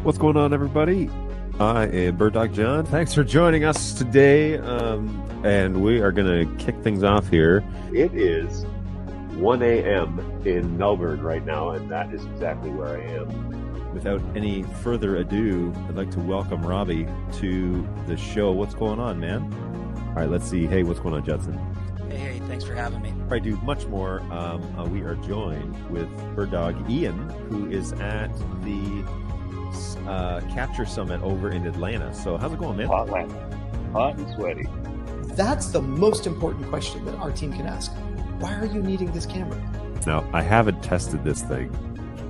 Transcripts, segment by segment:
What's going on, everybody? I am BirdDog Jon. Thanks for joining us today, and we are going to kick things off here. It is 1 a.m. in Melbourne right now, and that is exactly where I am. Without any further ado, I'd like to welcome Robbie to the show. What's going on, man? All right, let's see. Hey, what's going on, Judson? Hey, thanks for having me. I do much more. We are joined with BirdDog Ian, who is at the Capture Summit over in Atlanta. So how's it going, man? Hot and sweaty. That's the most important question that our team can ask. Why are you needing this camera? Now, I haven't tested this thing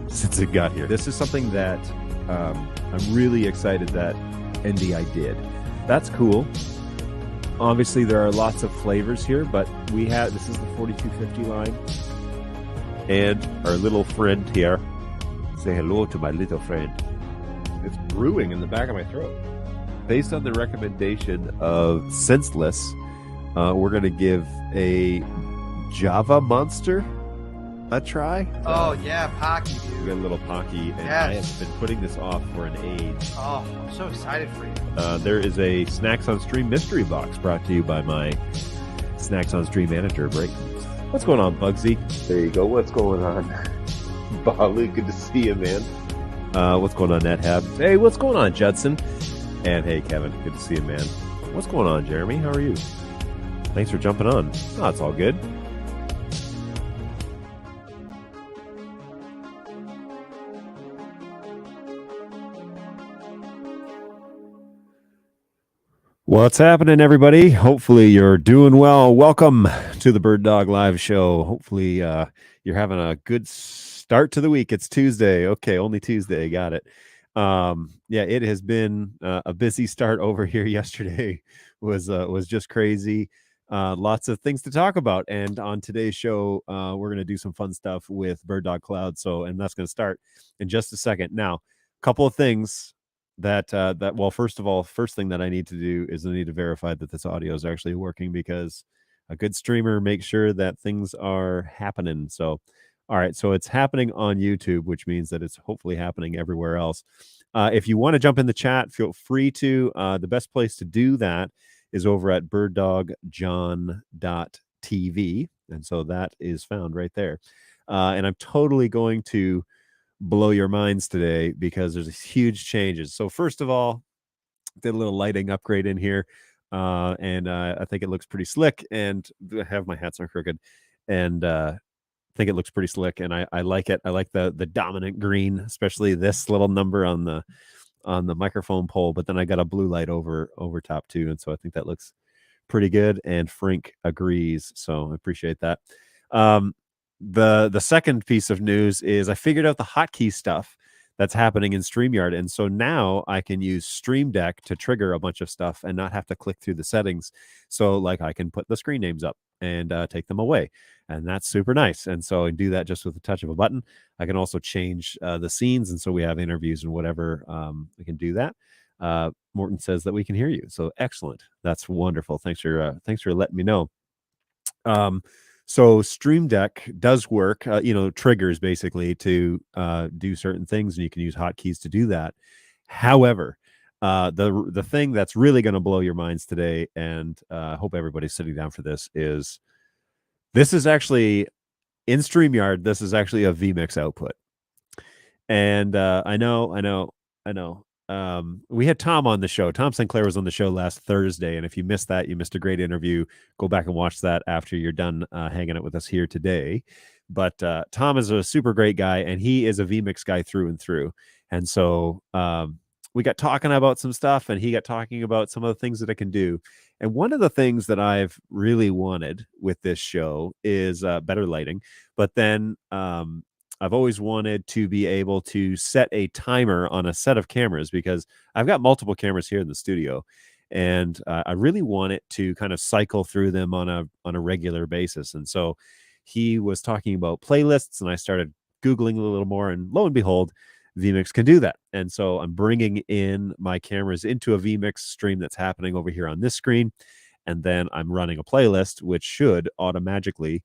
since it got here. This is something that I'm really excited that NDI did. That's cool. Obviously, there are lots of flavors here, but this is the 4250 line. And our little friend here. Say hello to my little friend. It's brewing in the back of my throat. Based on the recommendation of Senseless, we're going to give a Java Monster a try. Oh, yeah, Pocky, We dude. got a little Pocky, and Yes. I have been putting this off for an age. Oh, I'm so excited for you. There is a Snacks on Stream mystery box brought to you by my Snacks on Stream manager, Brayton. What's going on, Bugsy? There you go. What's going on? Bali, good to see you, man. What's going on, NetHab? Hey, what's going on, Judson? And hey, Kevin, good to see you, man. What's going on, Jeremy? How are you? Thanks for jumping on. Oh, it's all good. What's happening, everybody? Hopefully you're doing well. Welcome to the BirdDog Live Show. Hopefully you're having a good start to the week. It's Tuesday. Okay, only Tuesday. Got it. Yeah, it has been a busy start over here. Yesterday was just crazy. Lots of things to talk about. And on today's show, we're going to do some fun stuff with BirdDog Cloud. And that's going to start in just a second. Now, a couple of things well, first of all, first thing that I need to do is I need to verify that this audio is actually working, because a good streamer makes sure that things are happening. So, all right, so it's happening on YouTube, which means that it's hopefully happening everywhere else. If you want to jump in the chat, feel free to. The best place to do that is over at birddogjon.tv, and so that is found right there. And I'm totally going to blow your minds today because there's huge changes. So first of all, did a little lighting upgrade in here, and I think it looks pretty slick. And I have my hats on crooked, and think it looks pretty slick, and I like it. I like the dominant green, especially this little number on the microphone pole. But then I got a blue light over top too, and so I think that looks pretty good. And Frank agrees, so I appreciate that. The second piece of news is I figured out the hotkey stuff that's happening in StreamYard. And so now I can use Stream Deck to trigger a bunch of stuff and not have to click through the settings. So like I can put the screen names up and take them away. And that's super nice. And so I do that just with the touch of a button. I can also change the scenes. And so we have interviews and whatever. We can do that. Morton says that we can hear you. So excellent. That's wonderful. Thanks for letting me know. So Stream Deck does work, triggers basically to do certain things, and you can use hotkeys to do that. However, the thing that's really going to blow your minds today, and I hope everybody's sitting down for this is actually in StreamYard. This is actually a vMix output, and I know. We had Tom on the show. Tom Sinclair was on the show last Thursday, and if you missed that, you missed a great interview. Go back and watch that after you're done hanging out with us here today. But Tom is a super great guy, and he is a vMix guy through and through. And so we got talking about some stuff, and he got talking about some of the things that it can do. And one of the things that I've really wanted with this show is better lighting. But then I've always wanted to be able to set a timer on a set of cameras, because I've got multiple cameras here in the studio, and I really want it to kind of cycle through them on a regular basis. And so he was talking about playlists, and I started Googling a little more, and lo and behold, vMix can do that. And so I'm bringing in my cameras into a vMix stream that's happening over here on this screen, and then I'm running a playlist, which should automatically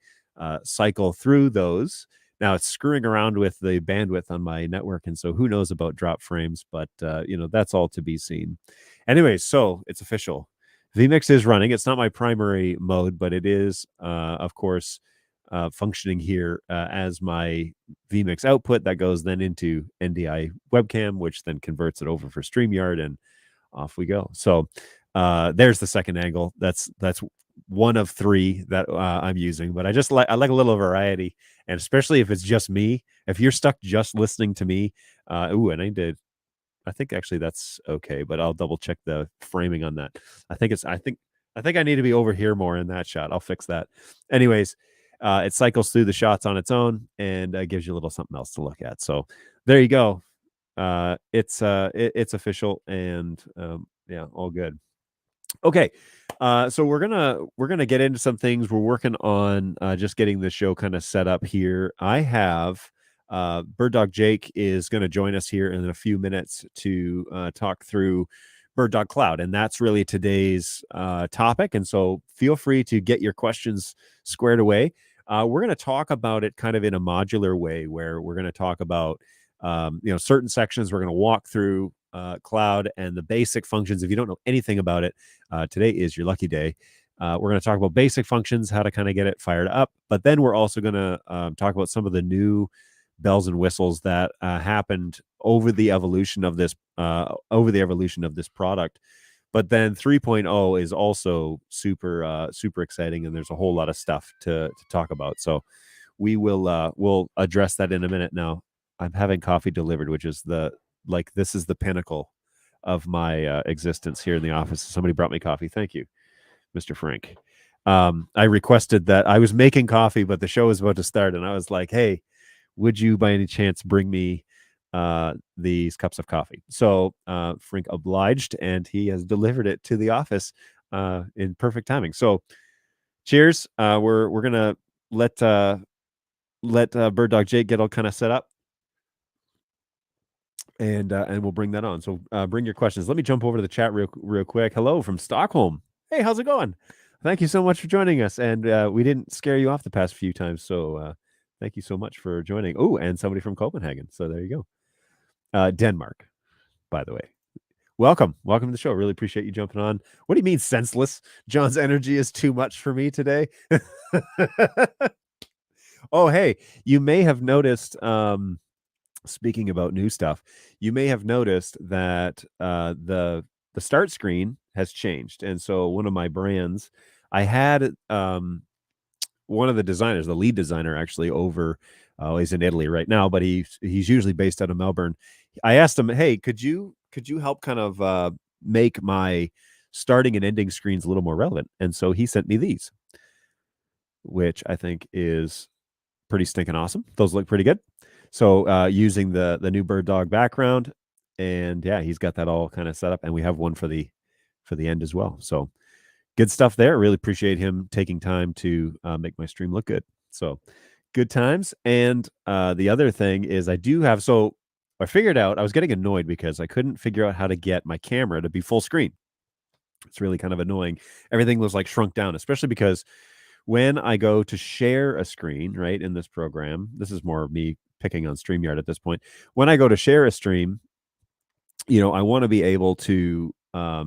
cycle through those, Now it's screwing around with the bandwidth on my network, and so who knows about drop frames, but that's all to be seen. Anyways, so it's official. vMix is running. It's not my primary mode, but it is, of course, functioning here as my vMix output that goes then into NDI webcam, which then converts it over for StreamYard, and off we go. So there's the second angle. That's one of three that I'm using, but I like a little variety, and especially if it's just me. If you're stuck just listening to me, and I think actually that's okay, but I'll double check the framing on that. I think I need to be over here more in that shot. I'll fix that. Anyways, it cycles through the shots on its own and gives you a little something else to look at. So there you go. It's official, and yeah, all good. Okay, so we're gonna get into some things. We're working on just getting the show kind of set up here. I have BirdDog Jake is going to join us here in a few minutes to talk through BirdDog Cloud, and that's really today's topic. And so feel free to get your questions squared away. We're going to talk about it kind of in a modular way, where we're going to talk about certain sections. We're going to walk through Cloud and the basic functions. If you don't know anything about it, today is your lucky day. We're going to talk about basic functions, how to kind of get it fired up, but then we're also going to talk about some of the new bells and whistles that happened over the evolution of this product. But then 3.0 is also super exciting, and there's a whole lot of stuff to talk about. So we'll address that in a minute. Now I'm having coffee delivered, which is this is the pinnacle of my existence here in the office. Somebody brought me coffee. Thank you, Mr. Frank. I requested that. I was making coffee, but the show was about to start, and I was like, hey, would you by any chance bring me these cups of coffee? So Frank obliged, and he has delivered it to the office in perfect timing. So cheers. We're gonna let BirdDog Jake get all kind of set up, and we'll bring that on. So bring your questions. Let me jump over to the chat real quick. Hello from Stockholm. Hey, how's it going? Thank you so much for joining us. And we didn't scare you off the past few times, so thank you so much for joining. Oh, and somebody from Copenhagen. So there you go. Denmark, by the way. Welcome to the show. Really appreciate you jumping on. What do you mean senseless? John's energy is too much for me today. Oh, hey, you may have noticed, speaking about new stuff, you may have noticed that the start screen has changed. And so one of my brands, I had one of the designers, the lead designer, actually over. He's in Italy right now, but he's usually based out of Melbourne. I asked him, hey, could you help kind of make my starting and ending screens a little more relevant? And so he sent me these, which I think is pretty stinking awesome. Those look pretty good. So using the new BirdDog background, and yeah, he's got that all kind of set up, and we have one for the end as well. So good stuff there. Really appreciate him taking time to make my stream look good. So good times. And the other thing is I figured out, I was getting annoyed because I couldn't figure out how to get my camera to be full screen. It's really kind of annoying. Everything was like shrunk down, especially because when I go to share a screen, right, in this program, this is more me picking on StreamYard at this point. When I go to share a stream, I want to be able to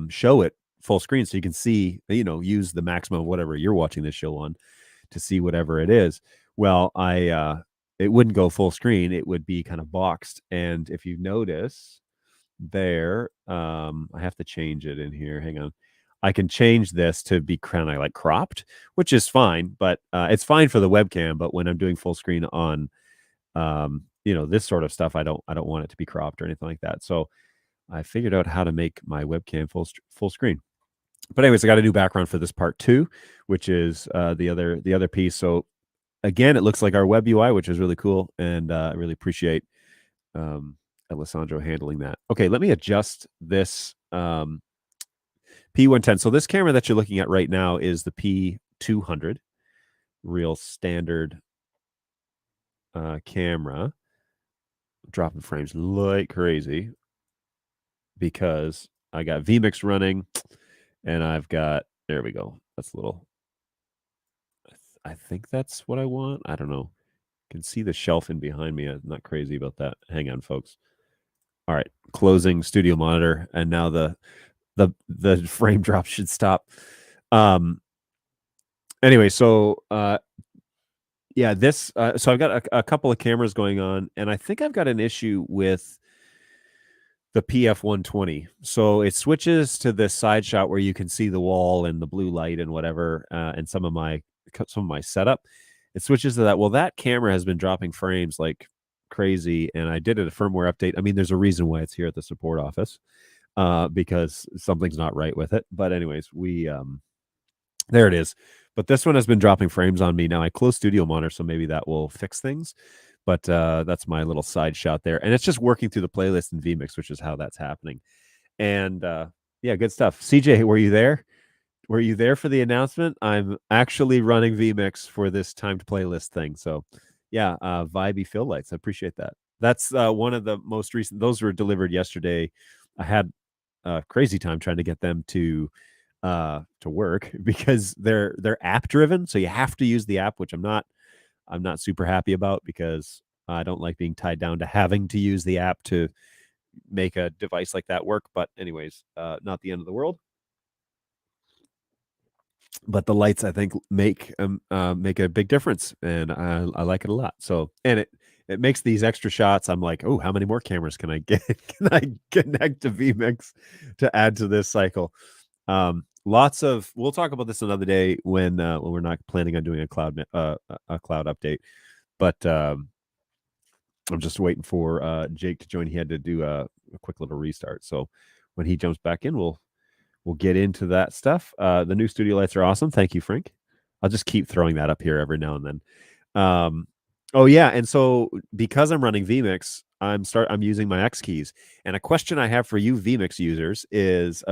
show it full screen so you can see, use the maximum of whatever you're watching this show on to see whatever it is. Well, it wouldn't go full screen. It would be kind of boxed. And if you notice there, I have to change it in here. Hang on. I can change this to be kind of like cropped, which is fine, but it's fine for the webcam. But when I'm doing full screen on, this sort of stuff, I don't want it to be cropped or anything like that. So I figured out how to make my webcam full screen. But anyways, I got a new background for this part 2, which is the other piece. So again, it looks like our web UI, which is really cool, and I really appreciate Alessandro handling that. Okay, let me adjust this P110. So this camera that you're looking at right now is the P200, real standard camera. Dropping frames like crazy because I got vMix running, and I've got, there we go. That's a little, I think that's what I want. I don't know. can see the shelf in behind me. I'm not crazy about that. Hang on, folks. All right, closing studio monitor, and now the frame drop should stop. Anyway, so yeah, this so I've got a couple of cameras going on, and I think I've got an issue with the PF120. So it switches to this side shot where you can see the wall and the blue light and whatever, and some of my setup. It switches to that. Well, that camera has been dropping frames like crazy, and I did a firmware update. I mean, there's a reason why it's here at the support office, because something's not right with it. But anyways, we there it is. But this one has been dropping frames on me. Now I closed Studio Monitor, so maybe that will fix things. But that's my little side shot there. And it's just working through the playlist in vMix, which is how that's happening. And yeah, good stuff. CJ, were you there? Were you there for the announcement? I'm actually running vMix for this timed playlist thing. So yeah, vibey fill lights. I appreciate that. That's one of the most recent. Those were delivered yesterday. I had a crazy time trying to get them to work because they're app driven. So you have to use the app, which I'm not super happy about because I don't like being tied down to having to use the app to make a device like that work. But anyways, not the end of the world. But the lights, I think, make a big difference, and I like it a lot. So, and it makes these extra shots. I'm like, oh, how many more cameras can I get? Can I connect to vMix to add to this cycle? Lots of. We'll talk about this another day when we're not planning on doing a cloud update. But I'm just waiting for Jake to join. He had to do a quick little restart. So when he jumps back in, we'll get into that stuff. The new studio lights are awesome. Thank you, Frank. I'll just keep throwing that up here every now and then. Oh yeah, and so because I'm running vMix, I'm using my X keys. And a question I have for you vMix users is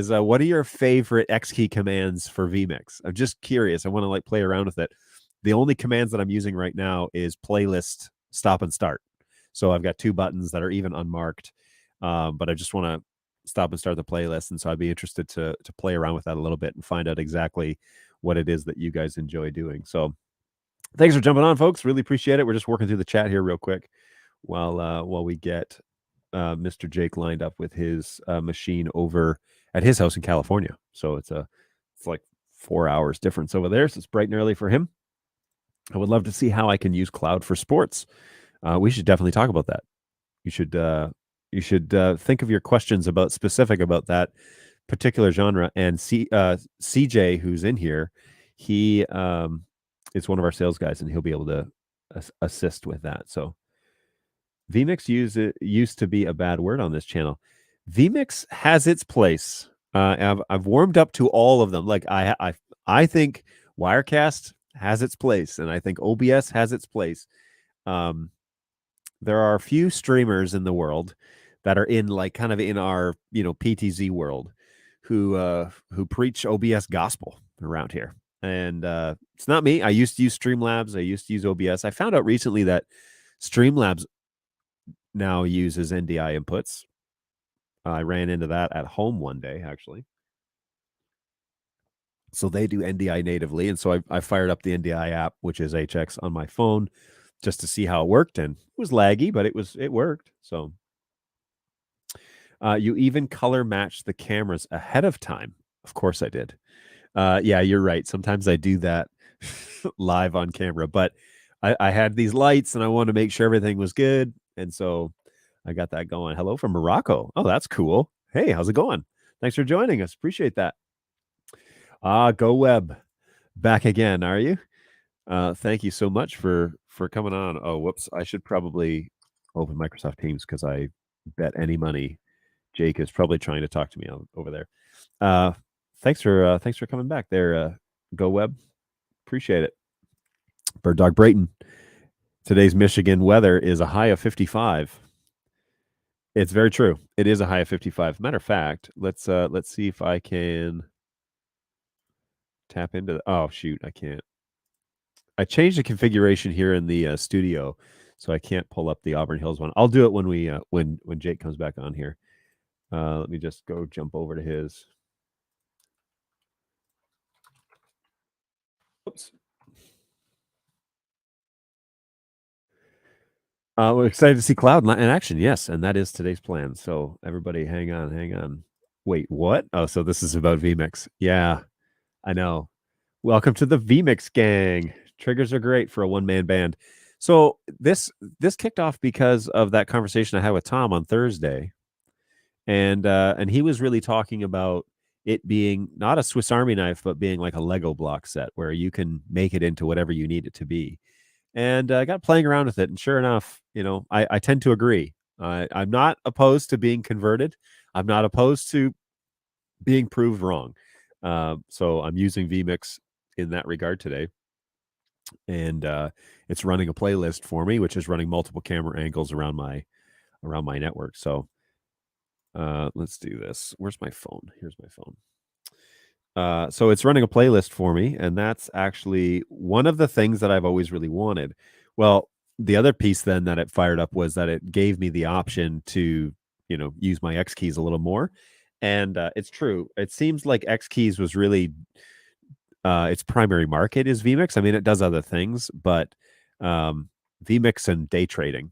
what are your favorite X key commands for vMix? I'm just curious. I want to like play around with it. The only commands that I'm using right now is playlist, stop and start. So I've got 2 buttons that are even unmarked, but I just want to stop and start the playlist. And so I'd be interested to play around with that a little bit and find out exactly what it is that you guys enjoy doing. So thanks for jumping on, folks. Really appreciate it. We're just working through the chat here real quick while we get Mr. Jake lined up with his machine over at his house in California. So it's like 4 hours difference over there. So it's bright and early for him. I would love to see how I can use cloud for sports. We should definitely talk about that. You should think of your questions specific about that particular genre. And CJ, who's in here, he is one of our sales guys, and he'll be able to assist with that. So vMix used to be a bad word on this channel. vMix has its place. I've warmed up to all of them. Like I think Wirecast has its place, and I think OBS has its place. There are a few streamers in the world that are in like kind of in our PTZ world who preach OBS gospel around here. And it's not me. I used to use Streamlabs. I used to use OBS. I found out recently that Streamlabs now uses NDI inputs. I ran into that at home one day, actually. So they do NDI natively. And so I fired up the NDI app, which is HX, on my phone just to see how it worked. And it was laggy, but it worked. So you even color match the cameras ahead of time. Of course I did. Yeah, you're right. Sometimes I do that live on camera, but I had these lights and I wanted to make sure everything was good. And so I got that going. Hello from Morocco. Oh, that's cool. Hey, how's it going? Thanks for joining us. Appreciate that. Go Web. Back again, are you? Thank you so much for coming on. Oh, whoops. I should probably open Microsoft Teams because I bet any money Jake is probably trying to talk to me over there. Thanks for coming back there, Go Web. Appreciate it. BirdDog Brayton. Today's Michigan weather is a high of 55. It's very true. It is a high of 55. Matter of fact, let's see if I can tap into oh shoot, I can't. I changed the configuration here in the studio, so I can't pull up the Auburn Hills one. I'll do it when we when Jake comes back on here. Let me just go jump over to his. Oops. We're excited to see Cloud in action. Yes, and that is today's plan. So everybody, hang on. Wait, what? Oh, so this is about vMix. Yeah, I know. Welcome to the vMix gang. Triggers are great for a one-man band. So this kicked off because of that conversation I had with Tom on Thursday, and he was really talking about it being not a Swiss Army knife, but being like a Lego block set where you can make it into whatever you need it to be. And I got playing around with it, and sure enough, I tend to agree. I'm not opposed to being converted. I'm not opposed to being proved wrong. So I'm using vMix in that regard today, and it's running a playlist for me, which is running multiple camera angles around my network. So let's do this. Where's my phone? Here's my phone. So it's running a playlist for me, and that's actually one of the things that I've always really wanted. Well, the other piece then that it fired up was that it gave me the option to, use my X keys a little more. And it's true. It seems like X keys was really its primary market is vMix. I mean, it does other things, but vMix and day trading,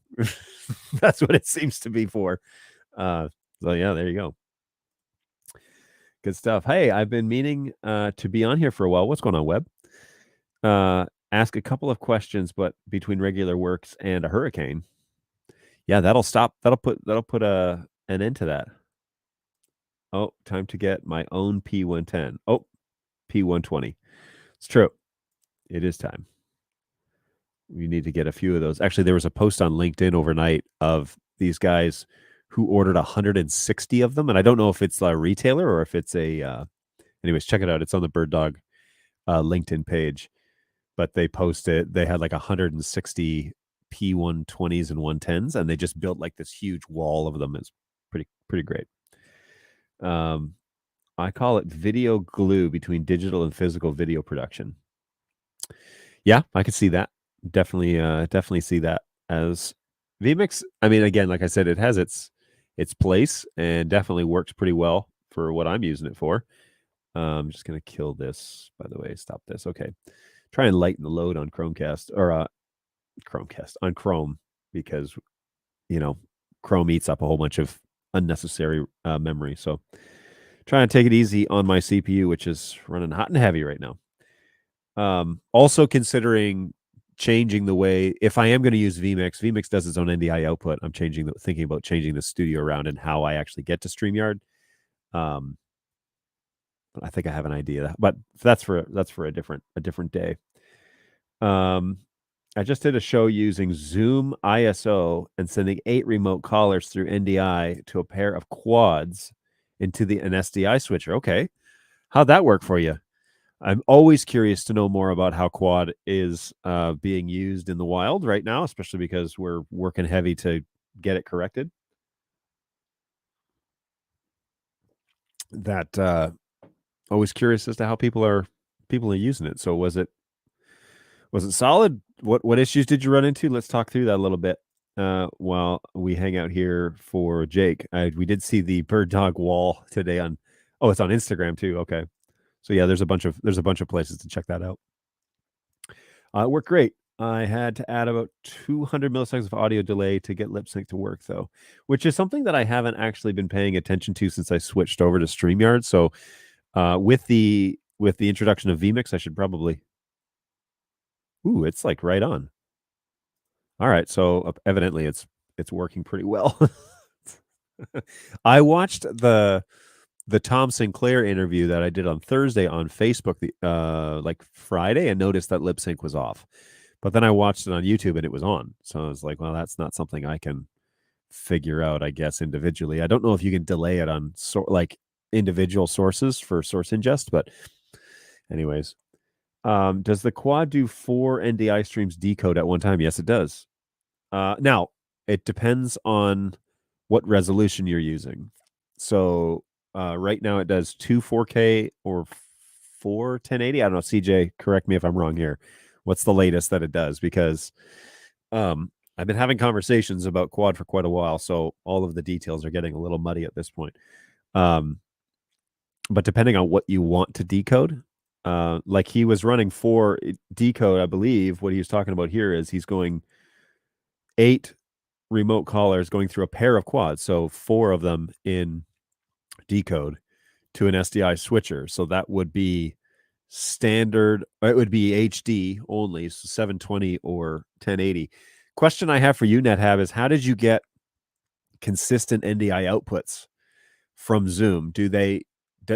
that's what it seems to be for. So yeah, there you go. Good stuff. Hey, I've been meaning to be on here for a while. What's going on, Web? Ask a couple of questions, but between regular works and a hurricane. Yeah, that'll stop. That'll put an end to that. Oh, time to get my own P110. Oh, P120. It's true. It is time. We need to get a few of those. Actually, there was a post on LinkedIn overnight of these guys who ordered 160 of them, and I don't know if it's a retailer or if it's a. Anyways, check it out. It's on the BirdDog LinkedIn page, but they posted. They had like 160 P120s and 110s, and they just built like this huge wall of them. It's pretty great. I call it video glue between digital and physical video production. Yeah, I could see that. Definitely see that as vMix. I mean, again, like I said, it has its place and definitely works pretty well for what I'm using it for. I'm just gonna kill this, by the way. Stop this. Okay. Try and lighten the load on Chromecast or Chromecast on Chrome because Chrome eats up a whole bunch of unnecessary memory. So try and take it easy on my CPU, which is running hot and heavy right now. Also considering changing the way, if I am going to use vMix does its own NDI output. I'm thinking about changing the studio around and how I actually get to StreamYard. I think I have an idea, but that's for a different day. I just did a show using Zoom ISO and sending 8 remote callers through NDI to a pair of quads into an SDI switcher. Okay. How'd that work for you? I'm always curious to know more about how quad is being used in the wild right now, especially because we're working heavy to get it corrected. That always curious as to how people are using it. So was it solid? What issues did you run into? Let's talk through that a little bit while we hang out here for Jake. We did see the BirdDog wall today on. Oh, it's on Instagram too. Okay, so yeah, there's a bunch of places to check that out. It worked great. I had to add about 200 milliseconds of audio delay to get lip sync to work, though, which is something that I haven't actually been paying attention to since I switched over to StreamYard. So with the introduction of vMix, I should probably. Ooh, it's like right on. All right, so evidently it's working pretty well. I watched the Tom Sinclair interview that I did on Thursday on Facebook, like Friday, and noticed that lip sync was off. But then I watched it on YouTube and it was on. So I was like, well, that's not something I can figure out, I guess, individually. I don't know if you can delay it on like individual sources for source ingest, but anyways. Does the quad do 4 NDI streams decode at one time? Yes, it does. Now, it depends on what resolution you're using. So right now it does 2 4K or 4 1080. I don't know, CJ, correct me if I'm wrong here. What's the latest that it does? Because I've been having conversations about quad for quite a while, so all of the details are getting a little muddy at this point. But depending on what you want to decode, like he was running 4 decode, I believe what he was talking about here is he's going 8 remote callers going through a pair of quads, so 4 of them in decode to an SDI switcher. So that would be standard, it would be HD only, so 720 or 1080. Question I have for you, NetHab, is how did you get consistent NDI outputs from Zoom?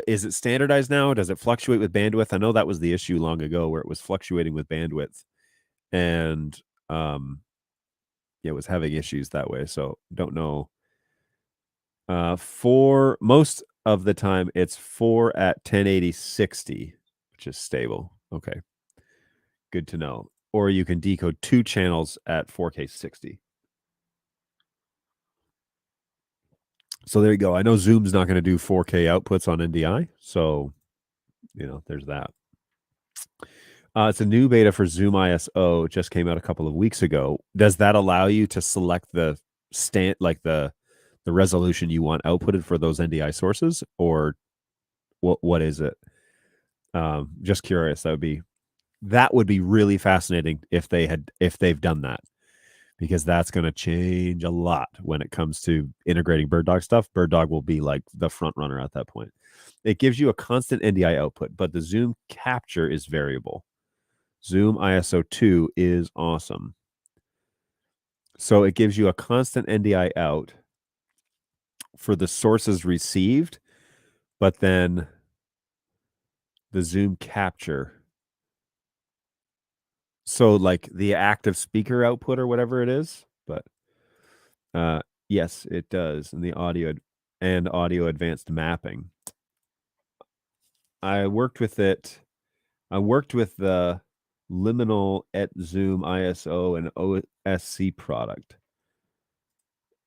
Is it standardized now? Does it fluctuate with bandwidth? I know that was the issue long ago where it was fluctuating with bandwidth, and it was having issues that way. So don't know. For most of the time, it's 4 at 1080 60, which is stable. Okay, good to know. Or you can decode 2 channels at 4K 60. So there you go. I know Zoom's not going to do 4K outputs on NDI, so there's that. It's a new beta for Zoom ISO. It just came out a couple of weeks ago. Does that allow you to select the the resolution you want outputted for those NDI sources, or what is it? Just curious. That would be really fascinating if they've done that, because that's going to change a lot when it comes to integrating BirdDog stuff. BirdDog will be like the front runner at that point. It gives you a constant NDI output, but the Zoom capture is variable. Zoom ISO 2 is awesome. So it gives you a constant NDI out for the sources received, but then the Zoom capture. So like the active speaker output or whatever it is, but yes, it does. And the audio advanced mapping. I worked with it. I worked with the Liminal at Zoom ISO and OSC product.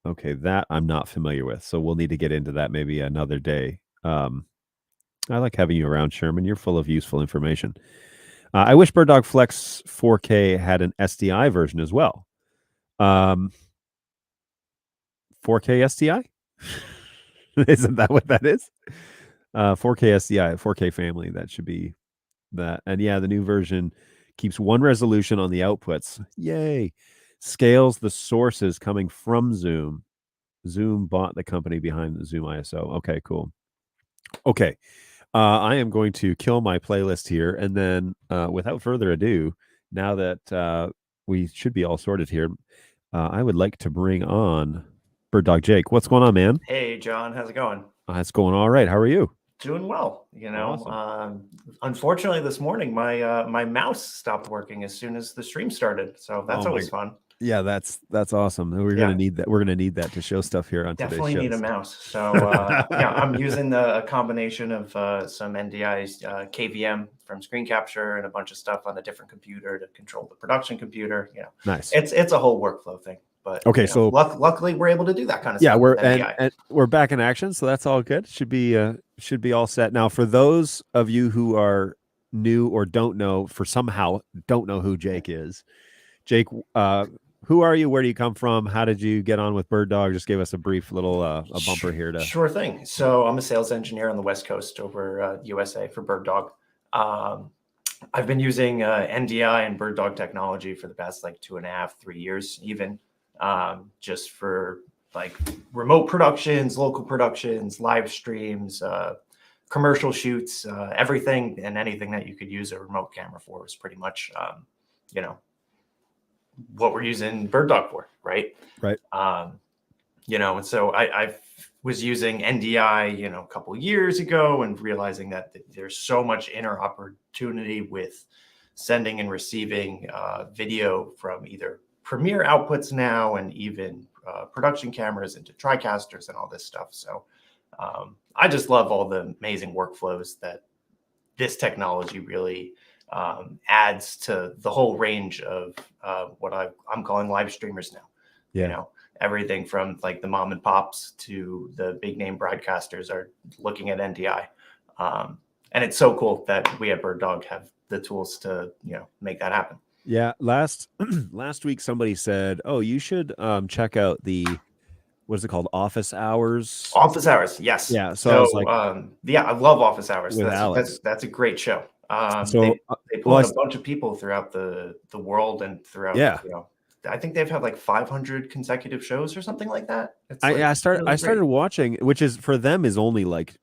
Okay, that I'm not familiar with, so we'll need to get into that maybe another day. I like having you around, Sherman. You're full of useful information. I wish BirdDog Flex 4K had an SDI version as well. 4K SDI? Isn't that what that is? 4K SDI, 4K family. That should be that. And yeah, the new version keeps one resolution on the outputs. Yay. Scales the sources coming from Zoom. Zoom bought the company behind the Zoom ISO. Okay, cool. Okay. I am going to kill my playlist here. And then without further ado, now that we should be all sorted here, I would like to bring on BirdDog Jake. What's going on, man? Hey, John. How's it going? It's going all right. How are you? Doing well. Awesome. Unfortunately, this morning my mouse stopped working as soon as the stream started. So that's always fun. Yeah, that's awesome. We're gonna need that. We're gonna need that to show stuff here on Definitely today's need a shows. mouse. So yeah, I'm using a combination of some NDI's KVM from screen capture and a bunch of stuff on a different computer to control the production computer. Nice. It's a whole workflow thing. But okay, so luckily we're able to do that kind of stuff. Yeah, and we're back in action, so that's all good. Should be all set. Now, for those of you who are new or don't know who Jake is, Jake, who are you? Where do you come from? How did you get on with BirdDog? Just give us a brief little a bumper here. Sure thing. So I'm a sales engineer on the West Coast over USA for BirdDog. I've been using NDI and BirdDog technology for the past 2.5, 3 years, even just for remote productions, local productions, live streams, commercial shoots, everything and anything that you could use a remote camera for is pretty much, what we're using BirdDog for, right? Right. And so I was using NDI, a couple of years ago and realizing that there's so much interoperability with sending and receiving video from either Premiere outputs now and even production cameras into TriCasters and all this stuff. So I just love all the amazing workflows that this technology really adds to the whole range of what I'm calling live streamers now. Yeah. Everything from the mom and pops to the big name broadcasters are looking at NDI. And it's so cool that we at BirdDog have the tools to, make that happen. Yeah. Last week, somebody said, oh, you should check out what is it called? Office Hours. Office Hours. Yes. Yeah. So I was like, I love Office Hours. With Alex. That's a great show. So they pull in a bunch of people throughout the world and throughout, I think they've had like 500 consecutive shows or something like that. It's I like I started really I started great. watching, which is for them is only like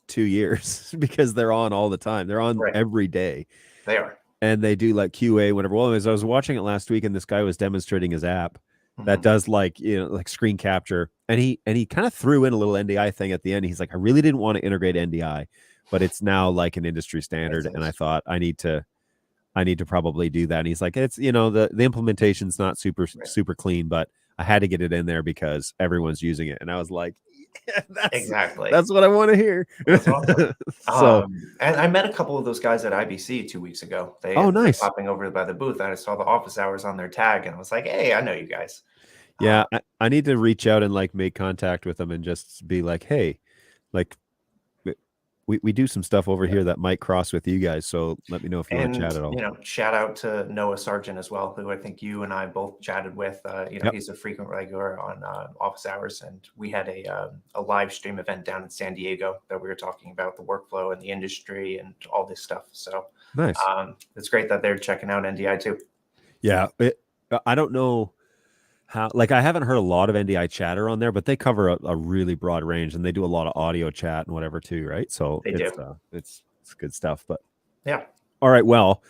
2 years because they're on all the time. They're on Right. every day. They are. And they do like QA, whatever. Well, as I was watching it last week, and this guy was demonstrating his app that Mhm. does like like screen capture, and he kind of threw in a little NDI thing at the end. He's like, I really didn't want to integrate NDI, but it's now like an industry It standard, and I is. thought I need to probably do that. And he's like, it's the implementation's not Right. super clean, but I had to get it in there because everyone's using it. And I was like, yeah, Exactly. that's what I want to hear. That's awesome. So, And I met a couple of those guys at IBC 2 weeks ago. They oh, ended up nice. popping over by the booth, and I saw the office hours on their tag, and I was like, "Hey, I know you guys." Yeah, Uh, I need to reach out and like make contact with them and just be like, hey, like we do some stuff over yeah. here that might cross with you guys. So let me know if you want to And chat at all. shout out to Noah Sargent as well, who I think you and I both chatted with. Yep. He's a frequent regular on office hours, and we had a live stream event down in San Diego that we were talking about the workflow and the industry and all this stuff. So Nice. it's great that they're checking out NDI too. Yeah. I don't know how, like, I haven't heard a lot of NDI chatter on there, but they cover a really broad range, and they do a lot of audio chat and whatever too, right? So They do. it's good stuff. But Yeah. all right, well,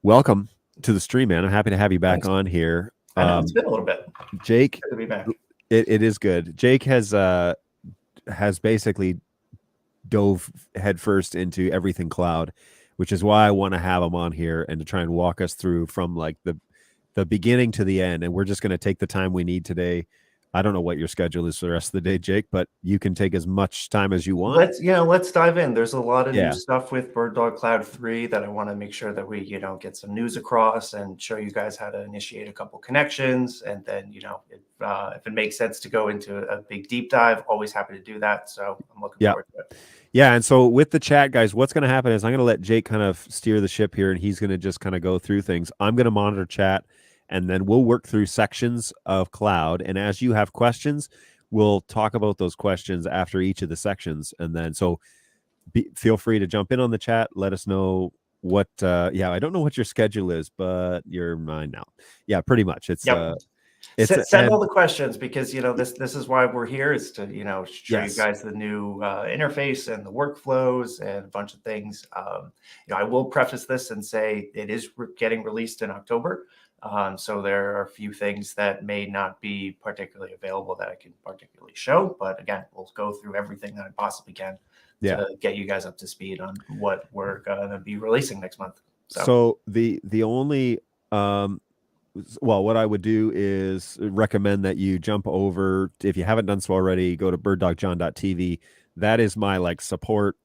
welcome to the stream, man. I'm happy to have you back Thanks. on here. I know it's been a little bit. Jake, Good to be back. it is good. Jake has basically dove headfirst into everything cloud, which is why I want to have him on here and to try and walk us through from like the beginning to the end. And we're just going to take the time we need today. I don't know what your schedule is for the rest of the day, Jake, but you can take as much time as you want. Let's dive in. There's a lot of Yeah. new stuff with BirdDog Cloud 3 that I want to make sure that we, get some news across and show you guys how to initiate a couple connections. And then, if it makes sense to go into a big deep dive, always happy to do that. So I'm looking Yeah. forward to it. Yeah. And so with the chat, guys, what's going to happen is I'm going to let Jake kind of steer the ship here, and he's going to just kind of go through things. I'm going to monitor chat, and then we'll work through sections of cloud. And as you have questions, we'll talk about those questions after each of the sections. And then feel free to jump in on the chat. Let us know what, I don't know what your schedule is, but you're mine now. Yeah, pretty much. Yep. It's Send all the questions, because this is why we're here, is to show Yes. you guys the new interface and the workflows and a bunch of things. I will preface this and say it is getting released in October, so there are a few things that may not be particularly available that I can particularly show. But again, we'll go through everything that I possibly can to get you guys up to speed on what we're gonna be releasing next month. So the only well, what I would do is recommend that you jump over, if you haven't done so already, go to birddogjon.tv. That is my like support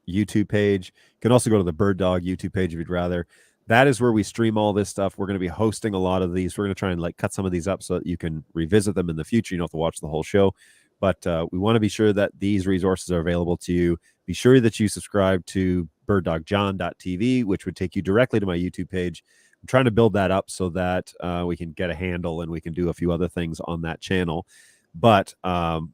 YouTube page. You can also go to the BirdDog YouTube page if you'd rather. That is where we stream all this stuff. We're going to be hosting a lot of these. We're going to try and like cut some of these up so that you can revisit them in the future. You don't have to watch the whole show, but we want to be sure that these resources are available to you. Be sure that you subscribe to birddogjon.tv, which would take you directly to my YouTube page. I'm trying to build that up so that we can get a handle and we can do a few other things on that channel. But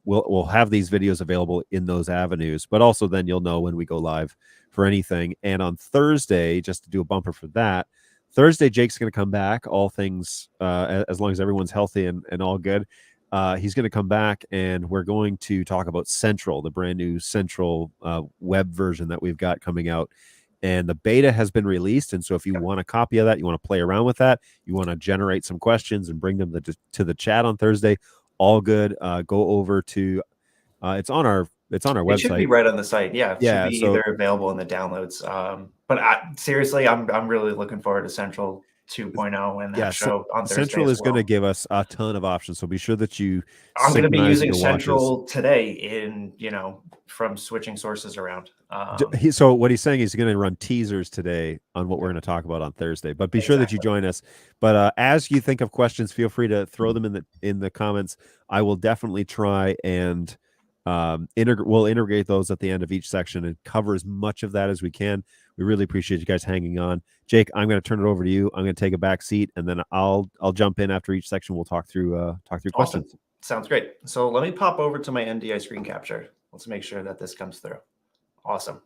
we'll have these videos available in those avenues. But also then you'll know when we go live for anything. And on Thursday, just to do a bumper for that, Thursday, Jake's going to come back, all things, as long as everyone's healthy and all good. He's going to come back, and we're going to talk about Central, the brand new Central web version that we've got coming out. And the beta has been released. And so if you want a copy of that, you want to play around with that, you want to generate some questions and bring them to the chat on Thursday, all good. Go over to it's on our website. It should be right on the site. Yeah, it should be so either available in the downloads. But seriously, I'm really looking forward to Central 2.0 and that show on Thursday. Central is going to give us a ton of options. So be sure that you I'm going to be using your Central watches today in from switching sources around. So what he's saying is he's going to run teasers today on what we're going to talk about on Thursday. But be sure that you join us. But as you think of questions, feel free to throw them in the comments. I will definitely try and we'll integrate those at the end of each section and cover as much of that as we can. We really appreciate you guys hanging on. Jake, I'm going to turn it over to you. I'm going to take a back seat, and then I'll jump in after each section. We'll talk through questions. Sounds great. So let me pop over to my NDI screen capture. Let's make sure that this comes through. Awesome.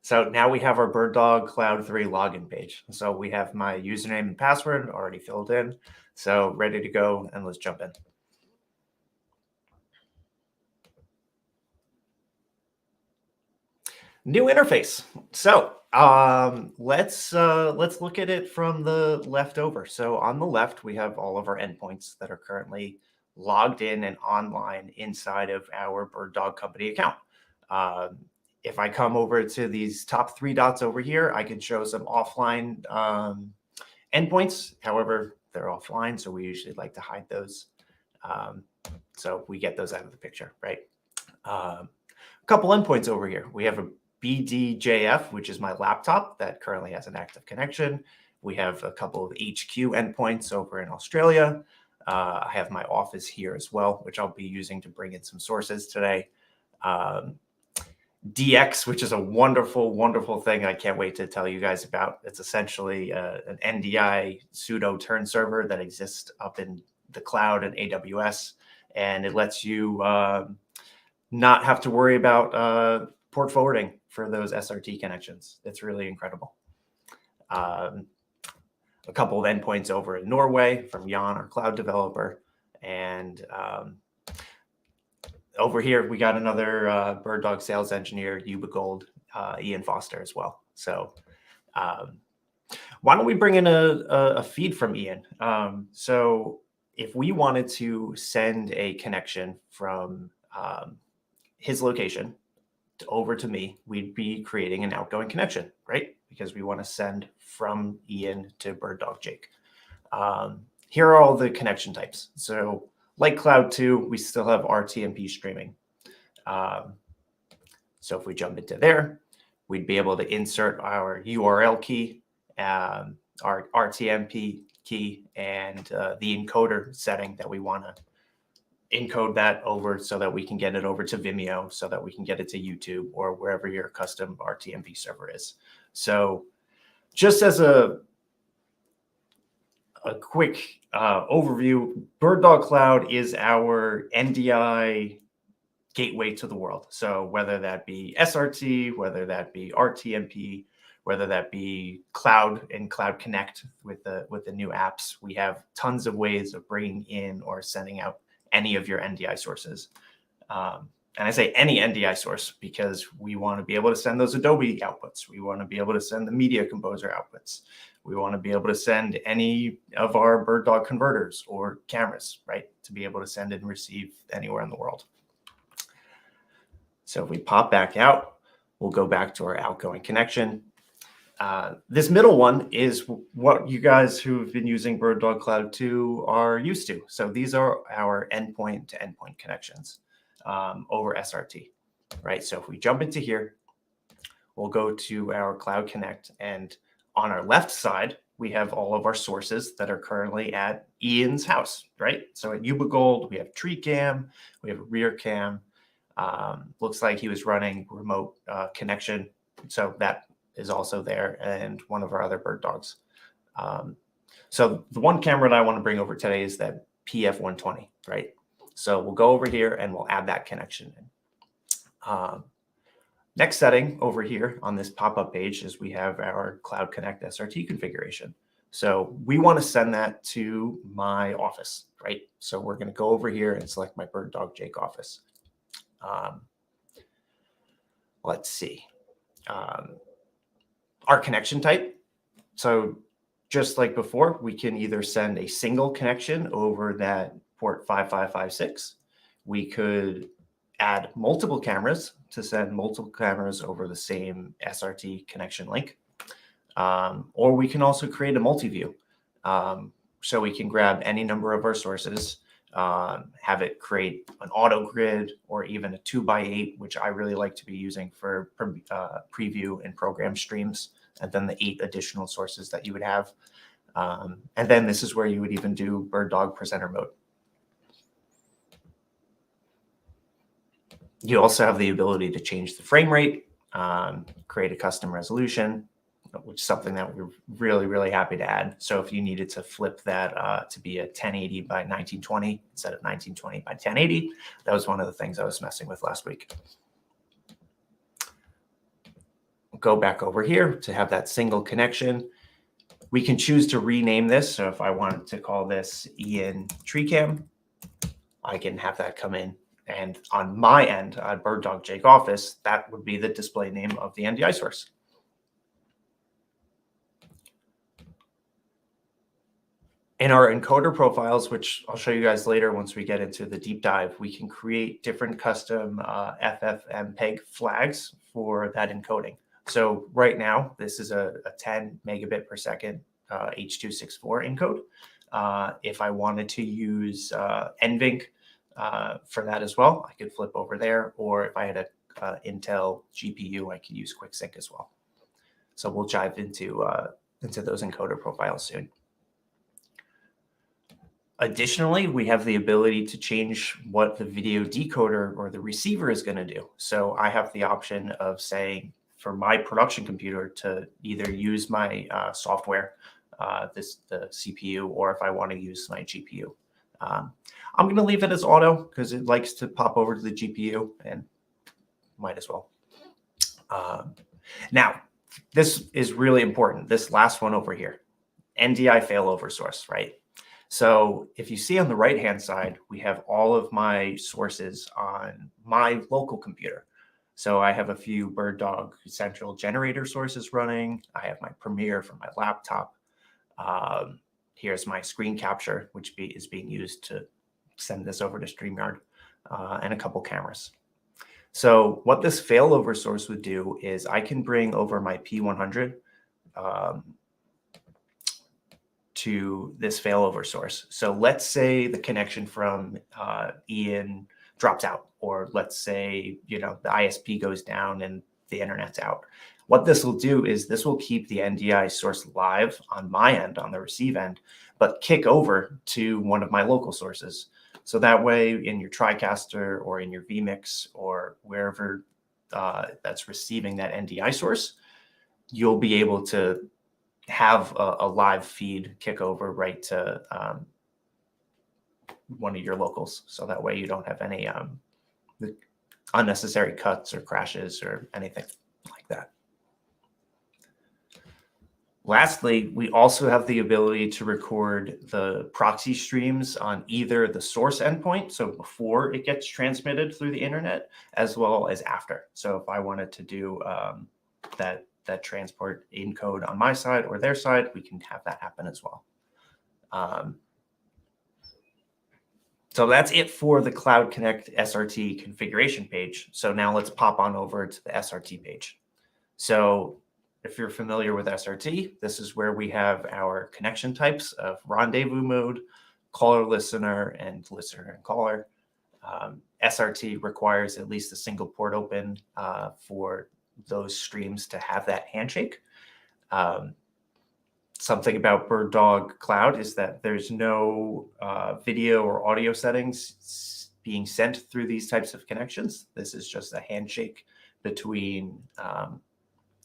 So now we have our BirdDog Cloud 3 login page. So we have my username and password already filled in. So ready to go, and let's jump in. New interface. So let's look at it from the left over. So on the left, we have all of our endpoints that are currently logged in and online inside of our BirdDog company account. If I come over to these top 3 dots over here, I can show some offline endpoints. However, they're offline, so we usually like to hide those. So we get those out of the picture, right? A couple endpoints over here. We have a BDJF, which is my laptop that currently has an active connection. We have a couple of HQ endpoints over in Australia. I have my office here as well, which I'll be using to bring in some sources today. DX, which is a wonderful, wonderful thing I can't wait to tell you guys about. It's essentially an NDI pseudo turn server that exists up in the cloud and AWS, and it lets you not have to worry about port forwarding for those SRT connections. It's really incredible. A couple of endpoints over in Norway from Jon, our cloud developer. And over here, we got another BirdDog sales engineer, Yuba Gold, Ian Foster as well. So why don't we bring in a feed from Ian? So if we wanted to send a connection from his location over to me, we'd be creating an outgoing connection, right? Because we want to send from Ian to BirdDogJake. Here are all the connection types. So like Cloud 2, we still have RTMP streaming. So if we jump into there, we'd be able to insert our URL key, our RTMP key, and the encoder setting that we want to encode that over so that we can get it over to Vimeo, so that we can get it to YouTube or wherever your custom RTMP server is. So just as a quick overview, BirdDog Cloud is our NDI gateway to the world. So whether that be SRT, whether that be RTMP, whether that be cloud and Cloud Connect with the new apps, we have tons of ways of bringing in or sending out any of your NDI sources. And I say any NDI source because we want to be able to send those Adobe outputs. We want to be able to send the Media Composer outputs. We want to be able to send any of our BirdDog converters or cameras, right? To be able to send and receive anywhere in the world. So if we pop back out, we'll go back to our outgoing connection. This middle one is what you guys who've been using BirdDog Cloud 2 are used to. So these are our endpoint to endpoint connections over SRT, right? So if we jump into here, we'll go to our Cloud Connect, and on our left side, we have all of our sources that are currently at Ian's house, right? So at Yuba Gold, we have tree cam, we have a rear cam. Looks like he was running remote connection. So that is also there, and one of our other bird dogs. So the one camera that I want to bring over today is that PF120, right? So we'll go over here and we'll add that connection in. Next setting over here on this pop-up page is we have our Cloud Connect SRT configuration. So we want to send that to my office, right? So we're going to go over here and select my BirdDogJake office. Let's see. Our connection type. So just like before, we can either send a single connection over that port 5556. We could add multiple cameras to send multiple cameras over the same SRT connection link. Or we can also create a multi-view. So we can grab any number of our sources, have it create an auto grid or even a 2x8, which I really like to be using for preview and program streams, and then the 8 additional sources that you would have. And then this is where you would even do BirdDog presenter mode. You also have the ability to change the frame rate, create a custom resolution, which is something that we're really, really happy to add. So if you needed to flip that to be a 1080 by 1920 instead of 1920 by 1080, that was one of the things I was messing with last week. go back over here to have that single connection. We can choose to rename this. So if I wanted to call this Ian Tree Cam, I can have that come in. And on my end, BirdDogJake Office, that would be the display name of the NDI source. In our encoder profiles, which I'll show you guys later once we get into the deep dive, we can create different custom FFmpeg flags for that encoding. So right now, this is a 10 megabit per second H.264 encode. If I wanted to use NVENC for that as well, I could flip over there. Or if I had a Intel GPU, I could use QuickSync as well. So we'll dive into those encoder profiles soon. Additionally, we have the ability to change what the video decoder or the receiver is going to do. So I have the option of saying for my production computer to either use my software, the CPU, or if I want to use my GPU. I'm going to leave it as auto because it likes to pop over to the GPU and might as well. Now, this is really important. This last one over here, NDI failover source, right? So if you see on the right-hand side, we have all of my sources on my local computer. So I have a few BirdDog Central generator sources running. I have my Premiere from my laptop. Here's my screen capture, which is being used to send this over to StreamYard, and a couple cameras. So what this failover source would do is I can bring over my P100 to this failover source. So let's say the connection from Ian drops out, or let's say, the ISP goes down and the internet's out. What this will do is this will keep the NDI source live on my end, on the receive end, but kick over to one of my local sources. So that way in your TriCaster or in your vMix or wherever that's receiving that NDI source, you'll be able to have a live feed kick over right to one of your locals. So that way you don't have any unnecessary cuts or crashes or anything like that. Lastly, we also have the ability to record the proxy streams on either the source endpoint, so before it gets transmitted through the internet, as well as after. So if I wanted to do that transport encode on my side or their side, we can have that happen as well. So that's it for the Cloud Connect SRT configuration page. So now let's pop on over to the SRT page. So if you're familiar with SRT, this is where we have our connection types of rendezvous mode, caller listener, and listener and caller. SRT requires at least a single port open for those streams to have that handshake. Something about BirdDog Cloud is that there's no video or audio settings being sent through these types of connections. This is just a handshake between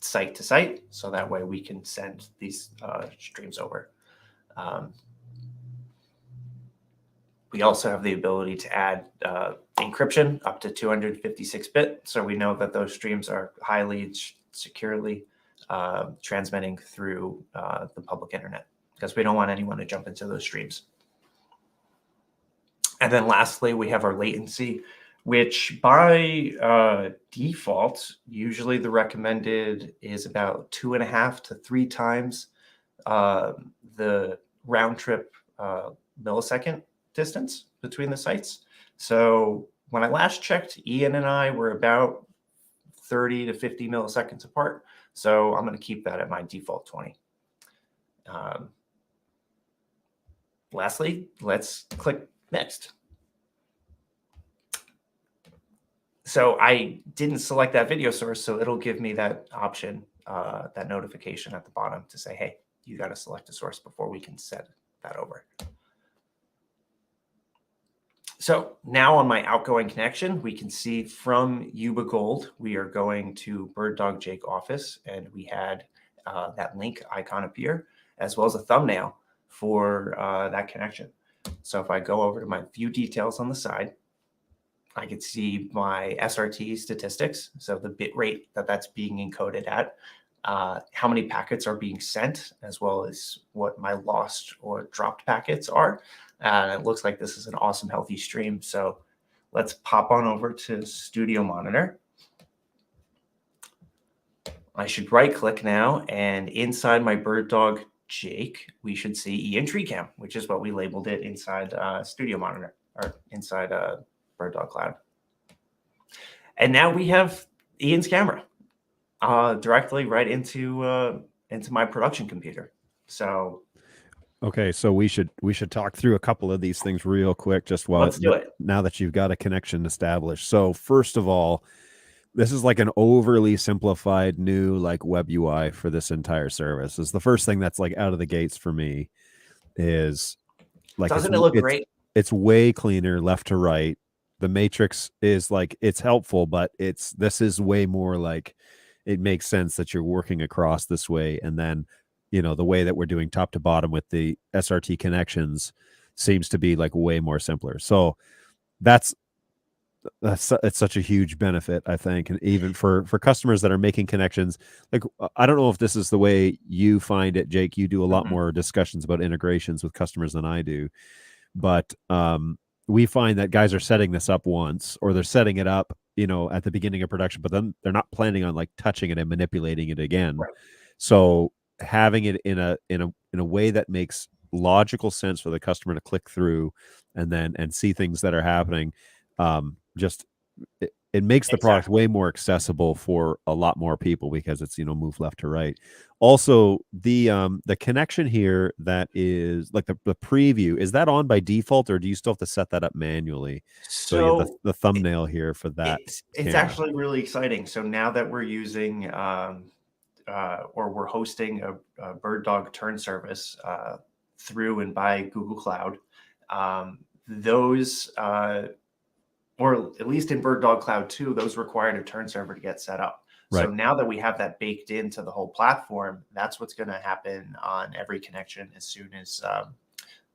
site to site, so that way we can send these streams over. We also have the ability to add encryption up to 256-bit, so we know that those streams are highly securely transmitting through the public internet, because we don't want anyone to jump into those streams. And then lastly, we have our latency, which by default, usually the recommended is about 2.5 to 3 times the round trip millisecond distance between the sites. So when I last checked, Ian and I were about 30 to 50 milliseconds apart. So I'm going to keep that at my default 20. Lastly, let's click next. So I didn't select that video source, so it'll give me that option, that notification at the bottom to say, hey, you got to select a source before we can set that over. So now on my outgoing connection, we can see from Yuba Gold, we are going to BirdDogJake Office, and we had that link icon appear, as well as a thumbnail for that connection. So if I go over to my view details on the side, I could see my SRT statistics, so the bit rate that that's being encoded at, how many packets are being sent, as well as what my lost or dropped packets are. And it looks like this is an awesome, healthy stream. So let's pop on over to Studio Monitor. I should right click now, and inside my BirdDogJake, we should see Ian Tree Cam, which is what we labeled it inside Studio Monitor, or inside BirdDog Cloud. And now we have Ian's camera directly right into my production computer. So Okay, so we should talk through a couple of these things real quick, just while let's do it. now that you've got a connection established. So first of all, this is like an overly simplified new like web UI for this entire service. Is the first thing that's like out of the gates for me is like Doesn't it look great? It's way cleaner left to right. The matrix is like, it's helpful, but this is way more like, it makes sense that you're working across this way. And then, you know, the way that we're doing top to bottom with the SRT connections seems to be like way more simpler. So it's such a huge benefit, I think. And even for customers that are making connections, like, I don't know if this is the way you find it, Jake. You do a lot more discussions about integrations with customers than I do, but we find that guys are setting this up once, or they're setting it up, you know, at the beginning of production, but then they're not planning on like touching it and manipulating it again. Right. So having it in a way that makes logical sense for the customer to click through and see things that are happening, just it makes the product way more accessible for a lot more people, because it's, you know, move left to right. Also, the connection here that is like the preview, is that on by default, or do you still have to set that up manually? So you have the thumbnail here for that. It's actually really exciting. So now that we're using or we're hosting a BirdDog turn service through and by Google Cloud, those or at least in BirdDog Cloud 2, those required a turn server to get set up. Right. So now that we have that baked into the whole platform, that's what's going to happen on every connection as soon as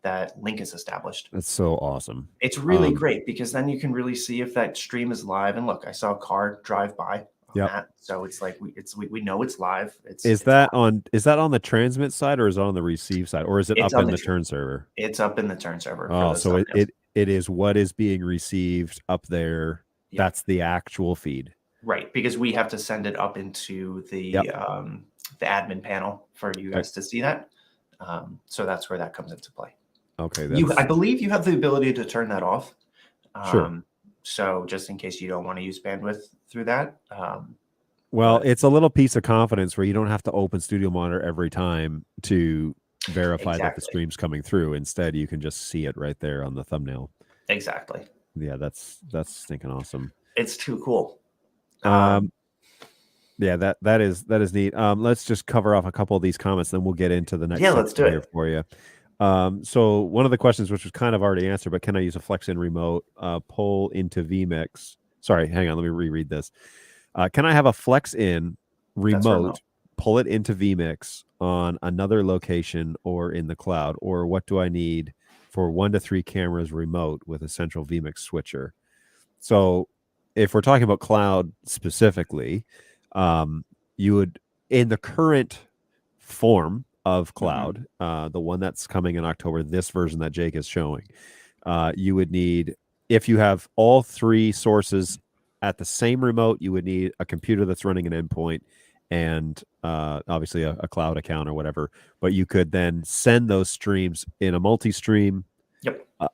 that link is established. That's so awesome. It's really great, because then you can really see if that stream is live. And look, I saw a car drive by. Yeah. So it's like we know it's live. Is that on the transmit side, or is it on the receive side, or is it up in the turn server? It's up in the turn server. Oh, so it is what is being received up there. Yep. That's the actual feed. Right, because we have to send it up into the admin panel for you guys to see that. So that's where that comes into play. Okay. I believe you have the ability to turn that off. Sure. So just in case you don't want to use bandwidth through that. Well, it's a little piece of confidence where you don't have to open Studio Monitor every time to verify that the stream's coming through. Instead, you can just see it right there on the thumbnail. Exactly. Yeah, that's stinking awesome. It's too cool. Yeah, that is neat. Let's just cover off a couple of these comments, then we'll get into the next. Yeah, let's do it here for you. So one of the questions, which was kind of already answered, but can I use a flex in remote pull into vMix? Sorry, hang on, let me reread this. Can I have a flex in remote, pull it into vMix on another location or in the cloud, or what do I need for 1 to 3 cameras remote with a central vMix switcher? So if we're talking about cloud specifically, you would, in the current form of cloud, the one that's coming in October, this version that Jake is showing, you would need, if you have all 3 sources at the same remote, you would need a computer that's running an endpoint and obviously a cloud account or whatever. But you could then send those streams in a multi-stream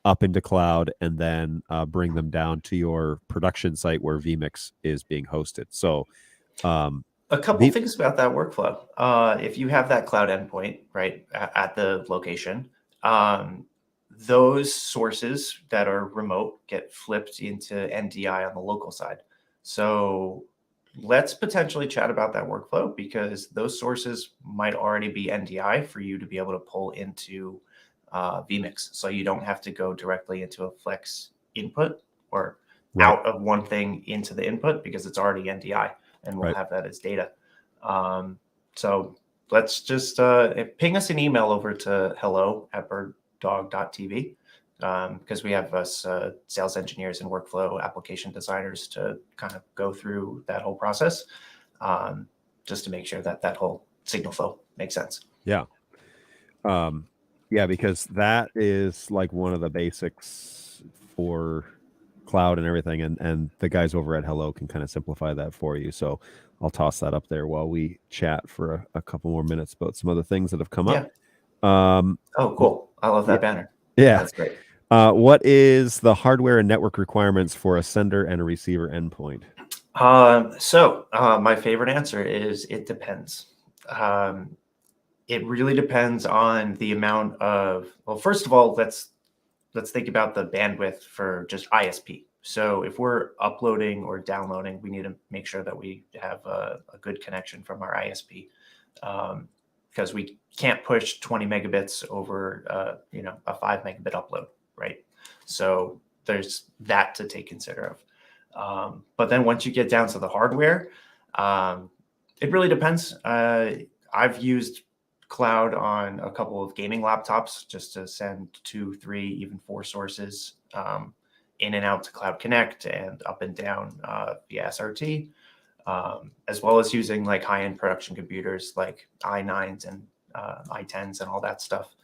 up into cloud, and then bring them down to your production site where vMix is being hosted. So a couple things about that workflow. If you have that cloud endpoint right at the location, those sources that are remote get flipped into NDI on the local side. So let's potentially chat about that workflow, because those sources might already be NDI for you to be able to pull into vMix. So you don't have to go directly into a flex input or out of one thing into the input, because it's already NDI, and we'll have that as data. So let's just ping us an email over to hello@birddog.tv. because we have us sales engineers and workflow application designers to kind of go through that whole process, just to make sure that that whole signal flow makes sense. Yeah. Yeah, because that is like one of the basics for cloud and everything, and the guys over at Hello can kind of simplify that for you. So I'll toss that up there while we chat for a couple more minutes about some other things that have come up. Oh, cool. I love that banner. Yeah. That's great. What is the hardware and network requirements for a sender and a receiver endpoint? My favorite answer is it depends. It really depends on the amount of, well, first of all, let's think about the bandwidth for just ISP. So if we're uploading or downloading, we need to make sure that we have a good connection from our ISP, because we can't push 20 megabits over a 5 megabit upload, right? So there's that to take consider of. But then once you get down to the hardware, it really depends. I've used cloud on a couple of gaming laptops just to send 2, 3, even 4 sources in and out to Cloud Connect and up and down via SRT, as well as using like high-end production computers like i9s and i10s and all that stuff,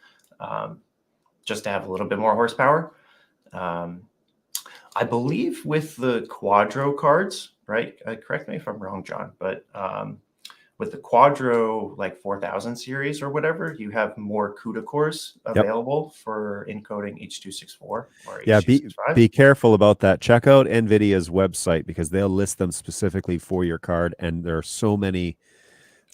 just to have a little bit more horsepower. I believe with the Quadro cards, right? Correct me if I'm wrong, John, but with the Quadro like 4000 series or whatever, you have more CUDA cores available for encoding H.264 or H.265. Be careful about that. Check out NVIDIA's website because they'll list them specifically for your card, and there are so many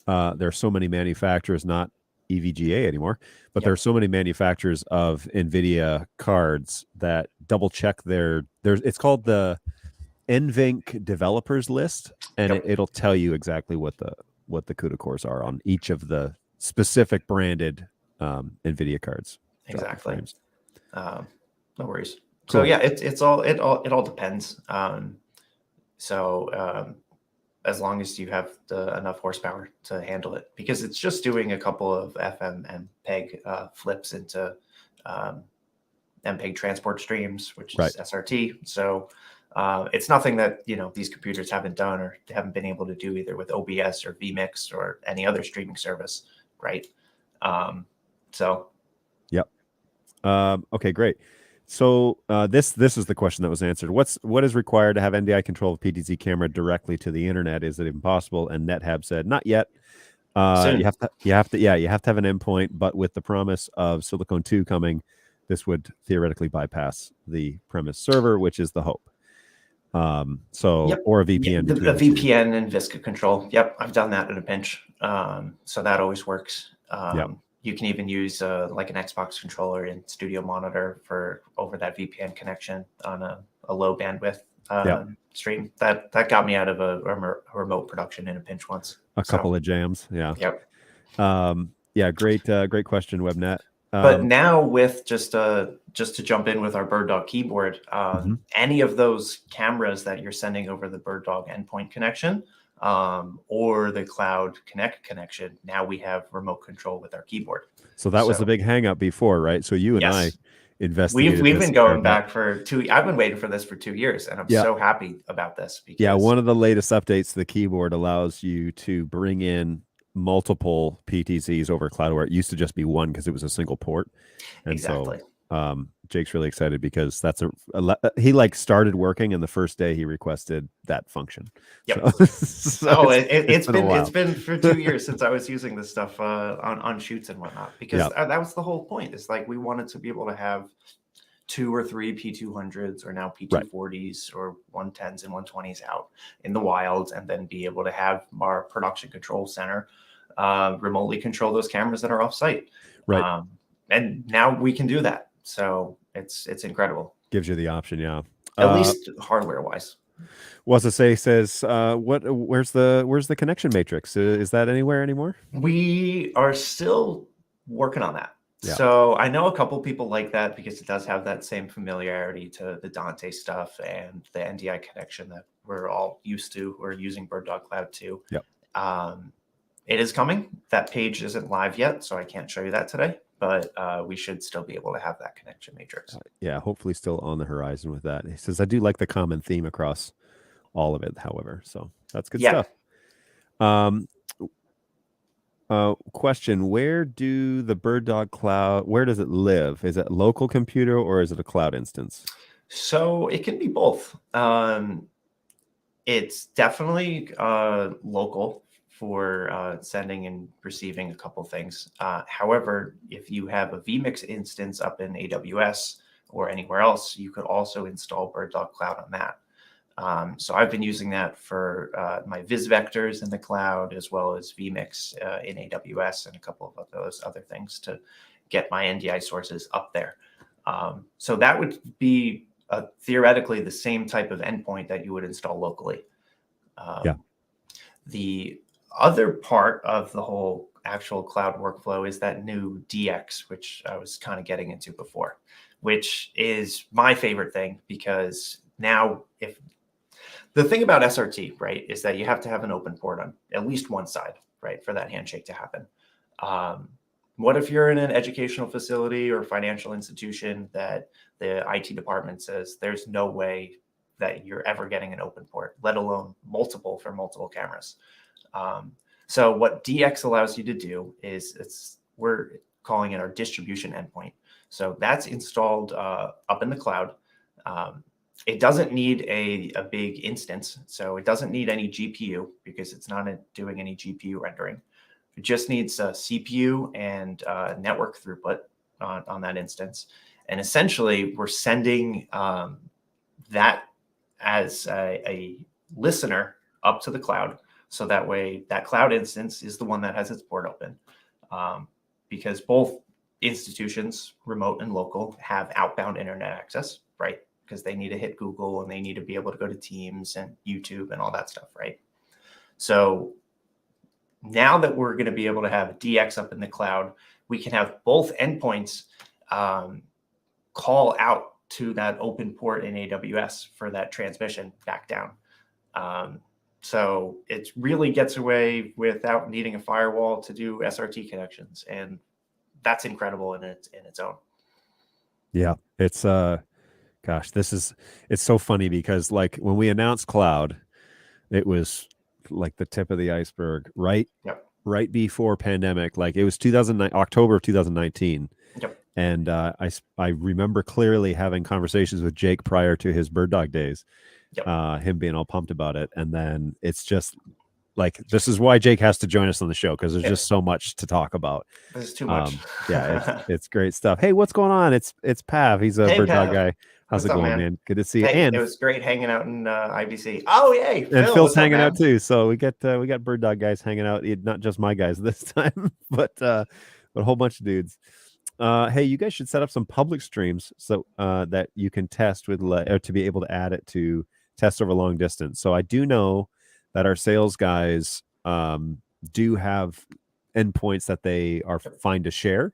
manufacturers, not EVGA anymore, but there are so many manufacturers of NVIDIA cards that double check it's called the NVENC developers list, and it'll tell you exactly what the CUDA cores are on each of the specific branded NVIDIA cards. Exactly. No worries. Cool. So yeah, it all depends. As long as you have enough horsepower to handle it, because it's just doing a couple of FM and PEG flips into MPEG transport streams, which is SRT. So it's nothing that these computers haven't done or haven't been able to do either with OBS or vMix or any other streaming service, right? Okay, great. So this is the question that was answered. What is required to have NDI control of PTZ camera directly to the internet? Is it impossible? And NetHab said, not yet. You have to have an endpoint, but with the promise of Silicon 2 coming, this would theoretically bypass the premise server, which is the hope. Or a VPN. The VPN and Visca control. Yep, I've done that in a pinch. So that always works. You can even use like an Xbox controller in Studio Monitor for over that VPN connection on a low bandwidth stream. That got me out of a remote production in a pinch once. A couple of jams. Yeah. Yep. Great question, WebNet. But now with just to jump in with our BirdDog keyboard, any of those cameras that you're sending over the BirdDog endpoint connection, or the Cloud Connect connection, now we have remote control with our keyboard. So that was the big hang up before, right? So you and I investigated. We've been going back for 2. I've been waiting for this for 2 years, and I'm so happy about this. Because one of the latest updates to the keyboard allows you to bring in multiple PTZs over cloud, where it used to just be one because it was a single port. And exactly. So Jake's really excited because that's he like started working, and the first day he requested that function. Yep. So it's been for 2 years since I was using this stuff on shoots and whatnot, because that was the whole point. It's like we wanted to be able to have 2 or 3 P200s or now P240s or 110s and 120s out in the wild, and then be able to have our production control center remotely control those cameras that are off site. Right. And now we can do that. So it's incredible. Gives you the option. Yeah. At least hardware wise. Was to say says, where's the connection matrix? Is that anywhere anymore? We are still working on that. Yeah. So I know a couple people like that because it does have that same familiarity to the Dante stuff and the NDI connection that we're all used to. We're using BirdDog Cloud too. Yep. It is coming. That page isn't live yet, so I can't show you that today. but we should still be able to have that connection matrix. Yeah, hopefully still on the horizon with that. He says, I do like the common theme across all of it, however. So that's good stuff. Question, where do the BirdDog Cloud, where does it live? Is it a local computer or is it a cloud instance? So it can be both. It's definitely local for sending and receiving a couple things. However, if you have a vMix instance up in AWS or anywhere else, you could also install BirdDog Cloud on that. So I've been using that for my Viz vectors in the cloud, as well as vMix in AWS and a couple of those other things to get my NDI sources up there. So that would be theoretically the same type of endpoint that you would install locally. The other part of the whole actual cloud workflow is that new DX, which I was kind of getting into before, which is my favorite thing, because now if the thing about SRT, right, is that you have to have an open port on at least one side, right, for that handshake to happen. What if you're in an educational facility or financial institution that the IT department says there's no way that you're ever getting an open port, let alone multiple for multiple cameras? So what DX allows you to do is we're calling it our distribution endpoint. So that's installed up in the cloud. It doesn't need a big instance, so it doesn't need any GPU because it's not doing any GPU rendering. It just needs a CPU and network throughput on that instance. And essentially, we're sending that as a listener up to the cloud. So that way, that cloud instance is the one that has its port open. Because both institutions, remote and local, have outbound internet access, right? Because they need to hit Google and they need to be able to go to Teams and YouTube and all that stuff, right? So now that we're going to be able to have DX up in the cloud, we can have both endpoints call out to that open port in AWS for that transmission back down. So it really gets away without needing a firewall to do SRT connections. And that's incredible in its own. Yeah, it's gosh, it's so funny because like when we announced cloud, it was like the tip of the iceberg, right? Yep. Right before pandemic, like it was October of 2019. Yep. And I remember clearly having conversations with Jake prior to his BirdDog days, him being all pumped about it. And then it's just like, this is why Jake has to join us on the show, because there's just so much to talk about. This is too much. It's great stuff. Hey, what's going on? It's Pav. He's a BirdDog guy. How's it going, man? Good to see you. And it was great hanging out in IBC. Oh, yay. And Phil's hanging out too. So we got BirdDog guys hanging out. Not just my guys this time, but a whole bunch of dudes. Hey, you guys should set up some public streams so that you can test with, or to be able to add it to test over long distance. So I do know that our sales guys do have endpoints that they are fine to share,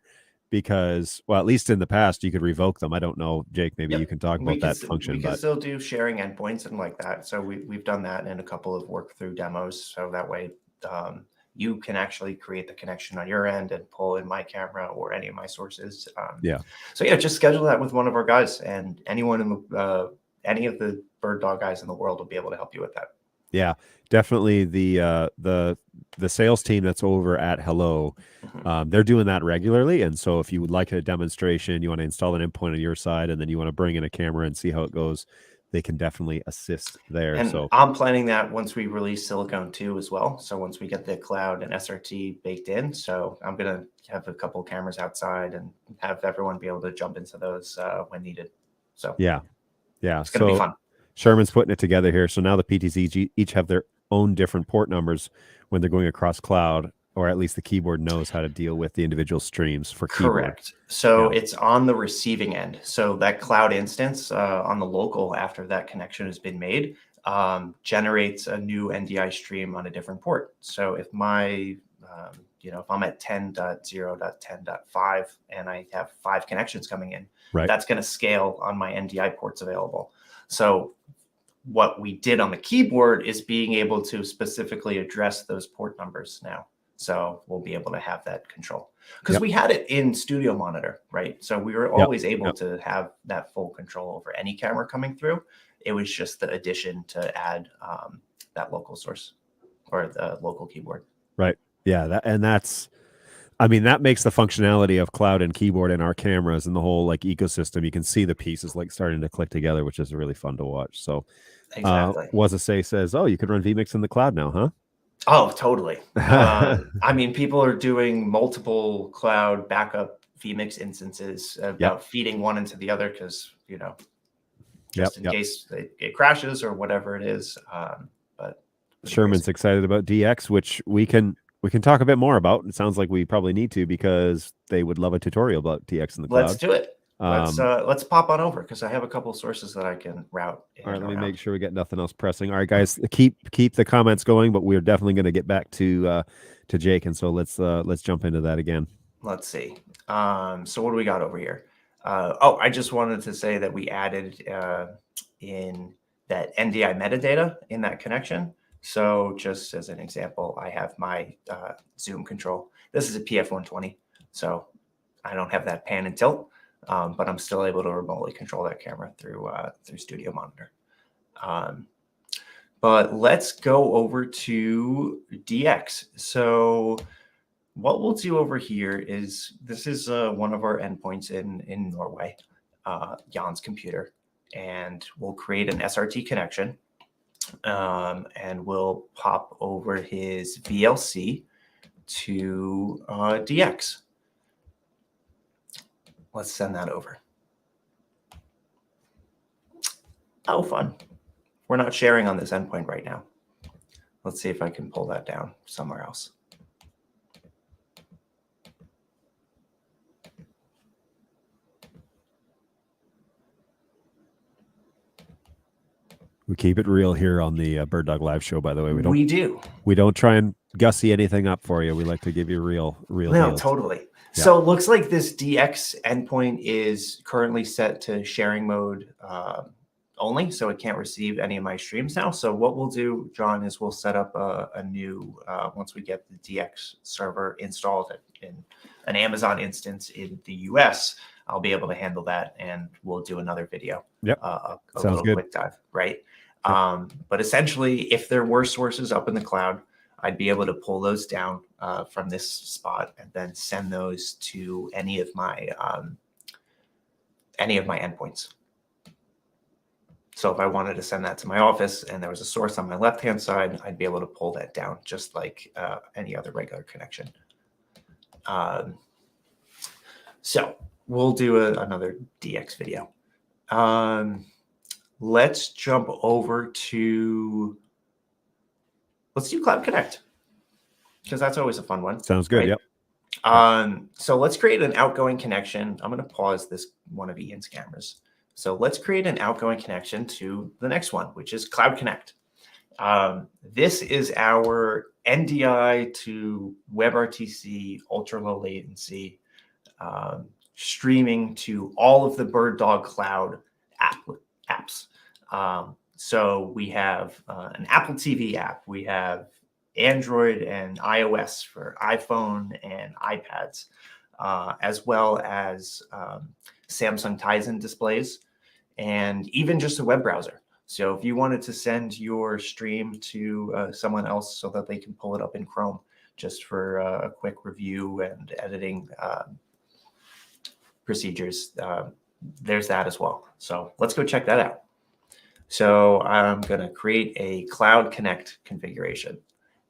because, well, at least in the past you could revoke them. I don't know, Jake, maybe you can talk about that function. We can still do sharing endpoints and like that. So we've done that in a couple of work through demos. So that way you can actually create the connection on your end and pull in my camera or any of my sources. So yeah, just schedule that with one of our guys, and anyone in the any of the BirdDog guys in the world will be able to help you with that. Yeah, definitely. The sales team that's over at Hello, they're doing that regularly. And so if you would like a demonstration, you want to install an endpoint on your side, and then you want to bring in a camera and see how it goes, they can definitely assist there. And so I'm planning that once we release Silicone 2 as well. So once we get the cloud and SRT baked in, so I'm going to have a couple cameras outside and have everyone be able to jump into those when needed. So yeah, it's going to be fun. Sherman's putting it together here. So now the PTZs each have their own different port numbers when they're going across cloud, or at least the keyboard knows how to deal with the individual streams for keyboard. Correct. So it's on the receiving end. So that cloud instance on the local, after that connection has been made, generates a new NDI stream on a different port. So if my, if I'm at 10.0.10.5 and I have 5 connections coming in, that's going to scale on my NDI ports available. So what we did on the keyboard is being able to specifically address those port numbers now. So we'll be able to have that control because we had it in Studio Monitor, right? So we were always able to have that full control over any camera coming through. It was just the addition to add that local source or the local keyboard. Right. Yeah. I mean, that makes the functionality of cloud and keyboard in our cameras and the whole like ecosystem. You can see the pieces like starting to click together, which is really fun to watch. So, Exactly. Wazasay says, "Oh, you can run vMix in the cloud now, huh?" Oh, totally. I mean, people are doing multiple cloud backup vMix instances about feeding one into the other because, you know, just in case it crashes or whatever it is. But Sherman's excited about DX, which we can talk a bit more about. It sounds like we probably need to because they would love a tutorial about DX in the cloud. Let's do it. Let's pop on over because I have a couple sources that I can route. All right, let me make sure we get nothing else pressing. All right, guys, keep the comments going, but we're definitely going to get back to Jake, and so let's jump into that again. Let's see. So what do we got over here? I just wanted to say that we added in that NDI metadata in that connection. So just as an example, I have my zoom control. This is a PF120, so I don't have that pan and tilt. But I'm still able to remotely control that camera through Studio Monitor. But let's go over to DX. So what we'll do over here is this is one of our endpoints in Norway, Jon's computer, and we'll create an SRT connection, and we'll pop over his VLC to DX. Let's send that over. Oh, fun. We're not sharing on this endpoint right now. Let's see if I can pull that down somewhere else. We keep it real here on the BirdDog Live show, by the way. We don't try and gussy anything up for you. We like to give you real No, deals. Totally. Yeah. So it looks like this DX endpoint is currently set to sharing mode only, so it can't receive any of my streams now. So what we'll do, Jon, is we'll set up a new, once we get the DX server installed in an Amazon instance in the US, I'll be able to handle that, and we'll do another video. Yep. A Sounds little good. Quick dive, right? Yep. But essentially, if there were sources up in the cloud, I'd be able to pull those down from this spot and then send those to any of my endpoints. So if I wanted to send that to my office and there was a source on my left-hand side, I'd be able to pull that down just like any other regular connection. So we'll do another DX video. Let's jump over to, let's do Cloud Connect, because that's always a fun one. Sounds good. Right? Yep. So let's create an outgoing connection. I'm going to pause this one of Ian's cameras. So let's create an outgoing connection to the next one, which is Cloud Connect. This is our NDI to WebRTC ultra low latency streaming to all of the BirdDog Cloud apps. So we have an Apple TV app. We have Android and iOS for iPhone and iPads, as well as Samsung Tizen displays, and even just a web browser. So if you wanted to send your stream to someone else so that they can pull it up in Chrome just for a quick review and editing procedures, there's that as well. So let's go check that out. So I'm going to create a Cloud Connect configuration.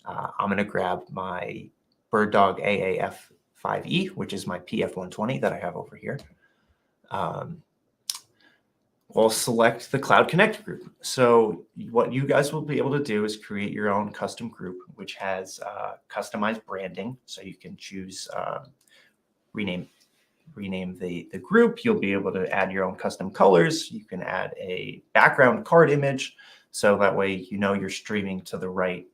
I'm going to grab my BirdDog AAF5E, which is my PF120 that I have over here. We'll select the Cloud Connect group. So what you guys will be able to do is create your own custom group, which has customized branding. So you can choose rename the group. You'll be able to add your own custom colors. You can add a background card image, so that way you know you're streaming to the right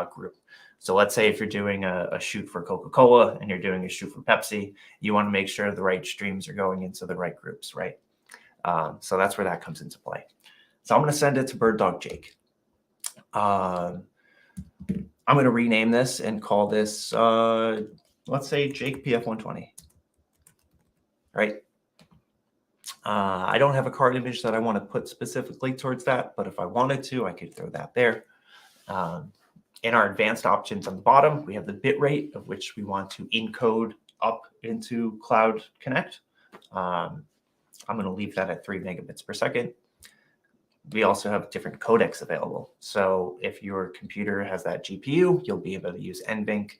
group. So let's say if you're doing a shoot for Coca-Cola and you're doing a shoot for Pepsi, you want to make sure the right streams are going into the right groups, right? So that's where that comes into play. So I'm going to send it to BirdDogJake. I'm I'm going to rename this and call this, let's say Jake PF120. Right. I don't have a card image that I want to put specifically towards that, but if I wanted to, I could throw that there. In our advanced options on the bottom, we have the bit rate of which we want to encode up into Cloud Connect. I'm going to leave that at 3 megabits per second. We also have different codecs available. So if your computer has that GPU, you'll be able to use NVENC.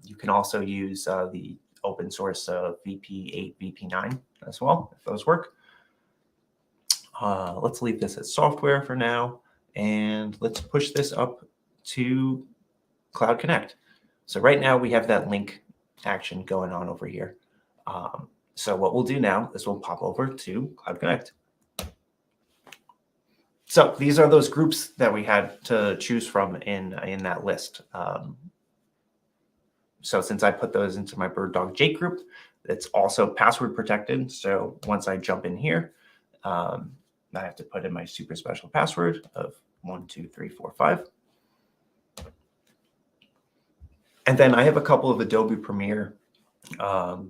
You can also use the open source VP8, VP9 as well, if those work. Let's leave this as software for now, and let's push this up to Cloud Connect. So right now we have that link action going on over here. So what we'll do now is we'll pop over to Cloud Connect. So these are those groups that we had to choose from in that list. So since I put those into my BirdDogJake group, it's also password protected. So once I jump in here, I have to put in my super special password of 12345. And then I have a couple of Adobe Premiere, the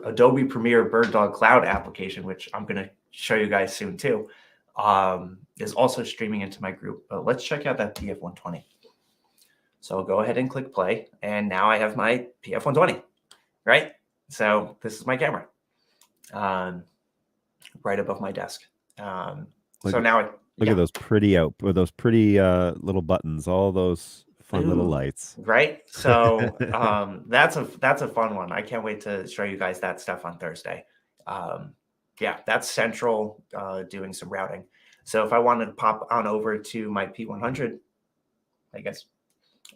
Adobe Premiere BirdDog Cloud application, which I'm going to show you guys soon too, is also streaming into my group. But let's check out that PF120. So I'll go ahead and click play, and now I have my PF120, right? So this is my camera, right above my desk. So now look at those pretty little buttons, all those fun little lights, right? So that's a fun one. I can't wait to show you guys that stuff on Thursday. Yeah, that's central doing some routing. So if I wanted to pop on over to my P100, I guess,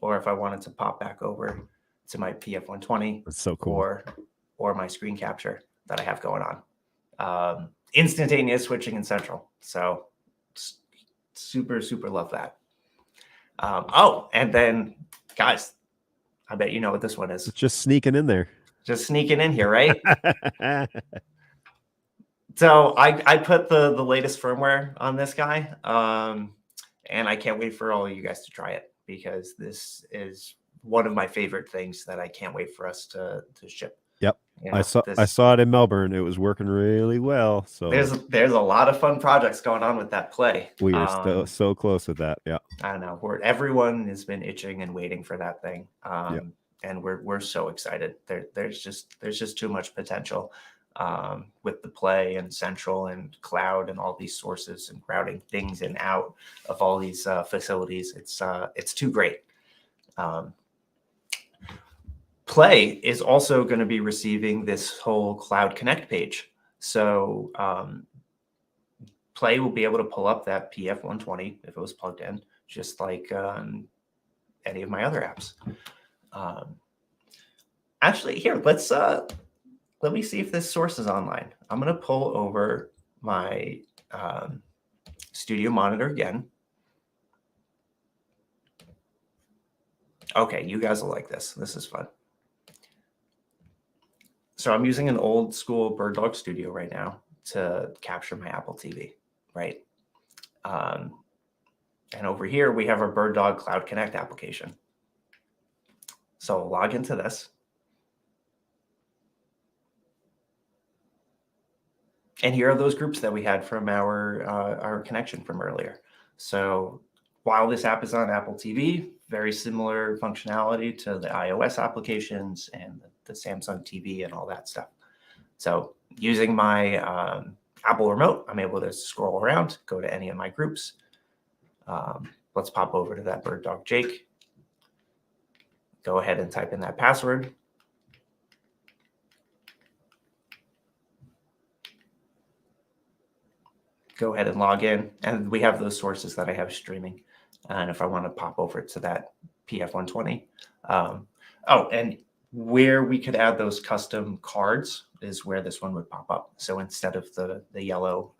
or if I wanted to pop back over to my PF120, that's so cool, or my screen capture that I have going on, instantaneous switching in central. So super love that. Oh, and then guys, I bet you know what this one is. It's just sneaking in there. Just sneaking in here, right? So I put the latest firmware on this guy, and I can't wait for all of you guys to try it, because this is one of my favorite things that I can't wait for us to ship. Yep. You know, I saw it in Melbourne. It was working really well. So there's a lot of fun projects going on with that play. We are so close with that. Yeah. I don't know. Everyone has been itching and waiting for that thing. And we're so excited. There's just too much potential with the play and central and cloud and all these sources and routing things in and out of all these facilities. It's too great. Play is also going to be receiving this whole Cloud Connect page. So Play will be able to pull up that PF120 if it was plugged in, just like any of my other apps. Actually, here, let me see if this source is online. I'm going to pull over my studio monitor again. Okay, you guys will like this. This is fun. So I'm using an old school BirdDog Studio right now to capture my Apple TV, right? And over here, we have our BirdDog Cloud Connect application. So I'll log into this. And here are those groups that we had from our connection from earlier. So while this app is on Apple TV, very similar functionality to the iOS applications and the Samsung TV and all that stuff. So using my Apple remote, I'm able to scroll around, go to any of my groups. Let's pop over to that BirdDogJake. Go ahead and type in that password. Go ahead and log in, and we have those sources that I have streaming. And if I want to pop over to that PF120, oh, and where we could add those custom cards is where this one would pop up. So instead of the yellow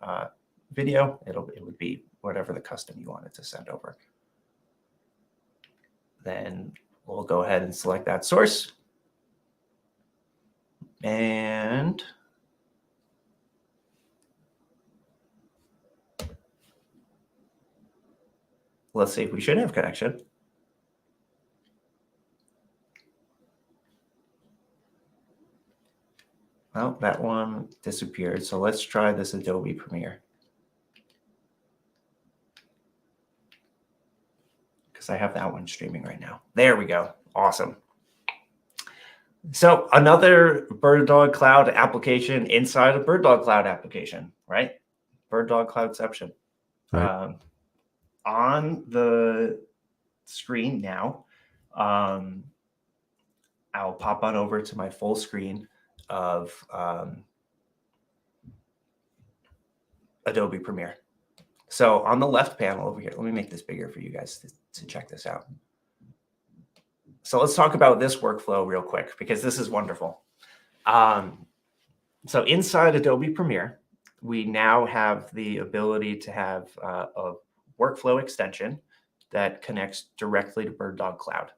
video, it would be whatever the custom you wanted to send over. Then we'll go ahead and select that source. And let's see if we should have connection. Well, that one disappeared. So let's try this Adobe Premiere. Because I have that one streaming right now. There we go. Awesome. So another BirdDog Cloud application inside a BirdDog Cloud application, right? BirdDog Cloudception. Right. On the screen now, I'll pop on over to my full screen of Adobe Premiere. So on the left panel over here, let me make this bigger for you guys to check this out. So let's talk about this workflow real quick, because this is wonderful. So inside Adobe Premiere, we now have the ability to have a workflow extension that connects directly to BirdDog Cloud.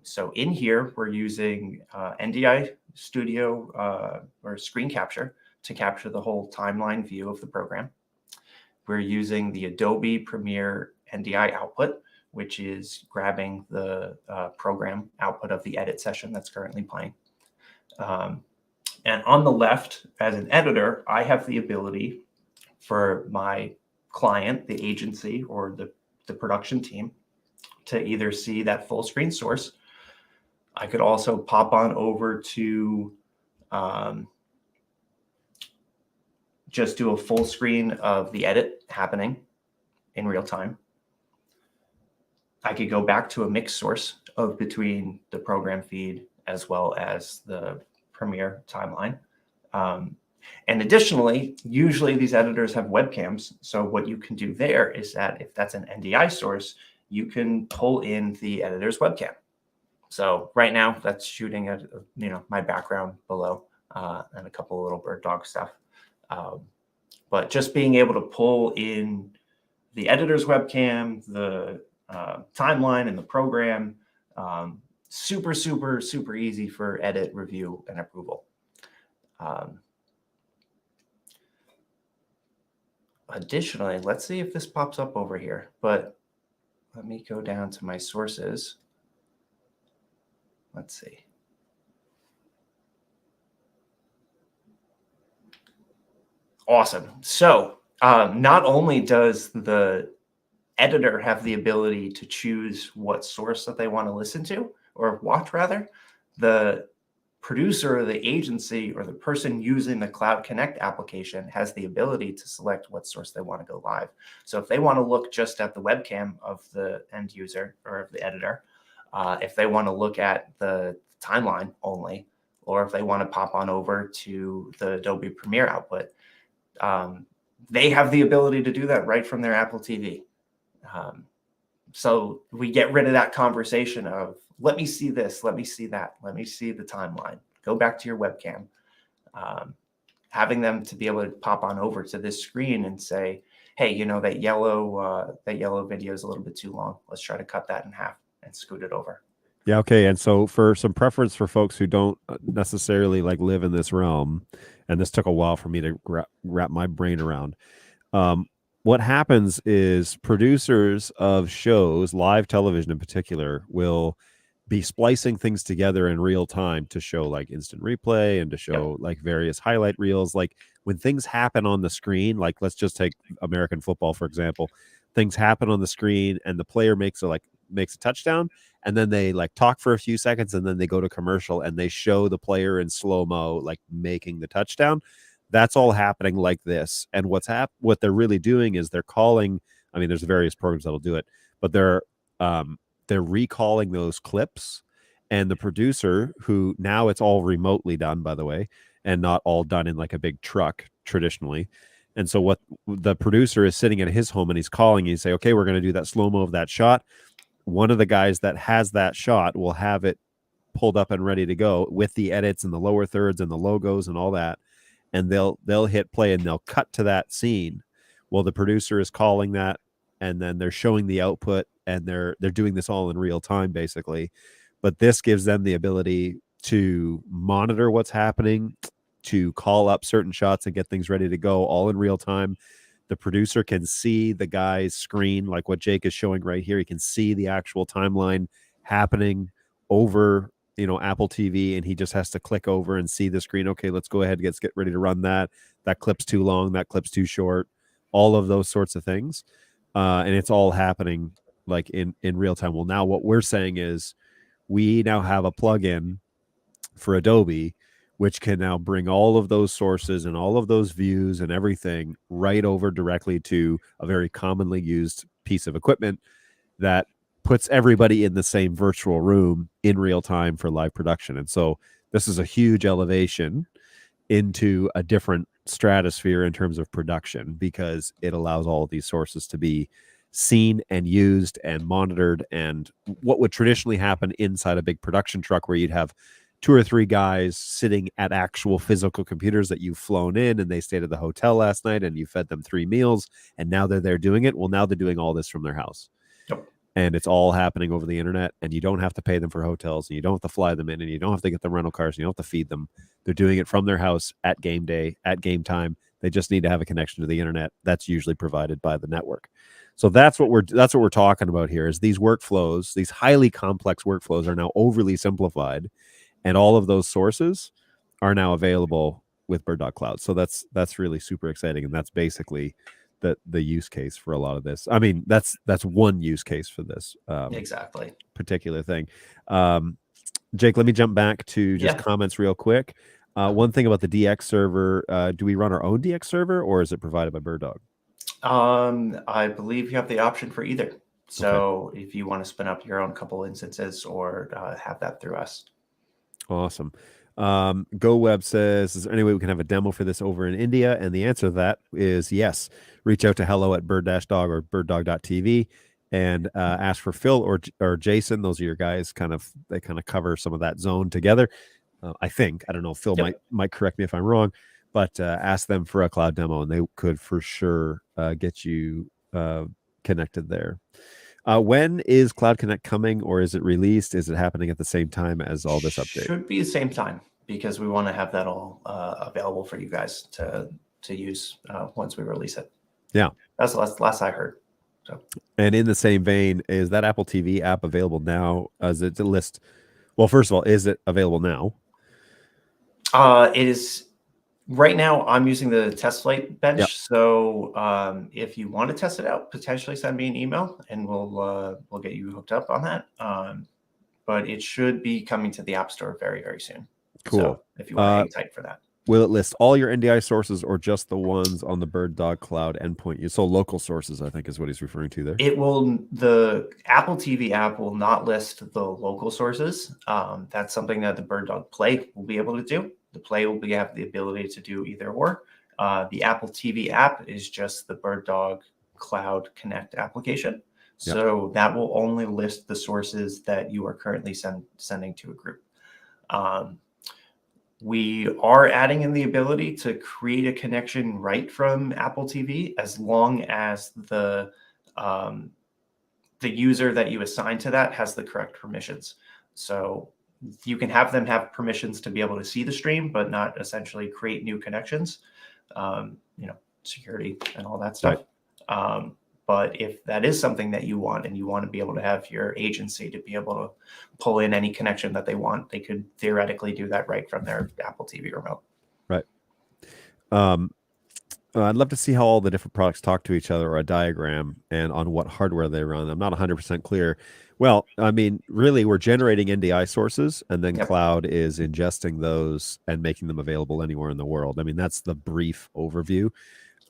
So in here, we're using NDI Studio or screen capture to capture the whole timeline view of the program. We're using the Adobe Premiere NDI output, which is grabbing the program output of the edit session that's currently playing. And on the left, as an editor, I have the ability for my client, the agency, or the production team to either see that full screen source. I could also pop on over to just do a full screen of the edit happening in real time. I could go back to a mix source of between the program feed as well as the Premiere timeline. And additionally, usually these editors have webcams. So what you can do there is that if that's an NDI source, you can pull in the editor's webcam. So right now that's shooting at my background below and a couple of little BirdDog stuff. But just being able to pull in the editor's webcam, the timeline and the program, super, super, super easy for edit, review, and approval. Additionally, let's see if this pops up over here, but let me go down to my sources. Let's see. Awesome. So not only does the editor have the ability to choose what source that they want to listen to or watch, rather, the producer or the agency or the person using the Cloud Connect application has the ability to select what source they want to go live. So if they want to look just at the webcam of the end user or of the editor, if they want to look at the timeline only, or if they want to pop on over to the Adobe Premiere output, they have the ability to do that right from their Apple TV. So we get rid of that conversation of, let me see this, let me see that, let me see the timeline, go back to your webcam. Having them to be able to pop on over to this screen and say, hey, that yellow video is a little bit too long. Let's try to cut that in half and scoot it over. Yeah. Okay. And so for some preference for folks who don't necessarily live in this realm, and this took a while for me to wrap my brain around, what happens is producers of shows, live television in particular, will be splicing things together in real time to show instant replay and to show various highlight reels. When things happen on the screen, let's just take American football, for example. Things happen on the screen and the player makes a touchdown, and then they talk for a few seconds, and then they go to commercial and they show the player in slow-mo making the touchdown. That's all happening like this. And what they're really doing is they're calling, there's various programs that'll do it, but they're recalling those clips, and the producer, who now it's all remotely done, by the way, and not all done in a big truck traditionally. And so what the producer is sitting at his home and he's calling, you say, okay, we're going to do that slow-mo of that shot. One of the guys that has that shot will have it pulled up and ready to go with the edits and the lower thirds and the logos and all that. And they'll hit play and they'll cut to that scene. Well, the producer is calling that, and then they're showing the output, and they're doing this all in real time, basically. But this gives them the ability to monitor what's happening, to call up certain shots and get things ready to go all in real time. The producer can see the guy's screen, like what Jake is showing right here. He can see the actual timeline happening over Apple TV, and he just has to click over and see the screen. Okay, let's go ahead, get ready to run that. That clip's too long, that clip's too short, all of those sorts of things. And it's all happening like in real time. Well, now what we're saying is we now have a plugin for Adobe, which can now bring all of those sources and all of those views and everything right over directly to a very commonly used piece of equipment that puts everybody in the same virtual room in real time for live production. And so this is a huge elevation into a different stratosphere in terms of production, because it allows all of these sources to be seen and used and monitored. And what would traditionally happen inside a big production truck, where you'd have 2 or 3 guys sitting at actual physical computers that you've flown in, and they stayed at the hotel last night and you fed them 3 meals, and now they're there doing it. Well, now they're doing all this from their house. Yep. And it's all happening over the internet, and you don't have to pay them for hotels, and you don't have to fly them in, and you don't have to get them rental cars, and you don't have to feed them. They're doing it from their house at game day, at game time. They just need to have a connection to the internet. That's usually provided by the network. So that's what we're talking about here, is these workflows, these highly complex workflows are now overly simplified, and all of those sources are now available with BirdDog Cloud. So that's really super exciting, and that's basically the use case for a lot of this. I mean, that's one use case for this Exactly. particular thing. Jake, let me jump back to just comments real quick. One thing about the DX server, do we run our own DX server, or is it provided by BirdDog? I believe you have the option for either. So if you want to spin up your own couple instances, or have that through us. Awesome. GoWeb says, is there any way we can have a demo for this over in India? And the answer to that is yes. Reach out to hello@bird-dog or birddog.tv and ask for Phil or Jason. Those are your guys. They kind of cover some of that zone together. I think. I don't know. Phil might correct me if I'm wrong, but ask them for a cloud demo, and they could for sure get you connected there. When is Cloud Connect coming, or is it released? Is it happening at the same time as all this update? Should be the same time, because we want to have that all available for you guys to use once we release it. Yeah, that's the last I heard. So, and in the same vein, is that Apple TV app available now? Is it to list? Well, first of all, is it available now? It is. Right now, I'm using the test flight bench. Yep. So if you want to test it out, potentially send me an email, and we'll get you hooked up on that. But it should be coming to the App Store very, very soon. Cool. So if you want to hang tight for that. Will it list all your NDI sources, or just the ones on the BirdDog Cloud endpoint? So local sources, I think, is what he's referring to there. It will. The Apple TV app will not list the local sources. That's something that the BirdDog Play will be able to do. The Play will have the ability to do either or. The Apple TV app is just the BirdDog Cloud Connect application. Yep. So that will only list the sources that you are currently sending to a group. We are adding in the ability to create a connection right from Apple TV, as long as the user that you assign to that has the correct permissions. So you can have them have permissions to be able to see the stream, but not essentially create new connections, security and all that stuff. Right. But if that is something that you want, and you want to be able to have your agency to be able to pull in any connection that they want, they could theoretically do that right from their Apple TV remote. Right. I'd love to see how all the different products talk to each other, or a diagram, and on what hardware they run. I'm not 100% clear. Well, I mean, really, we're generating NDI sources, and then Cloud is ingesting those and making them available anywhere in the world. I mean, that's the brief overview.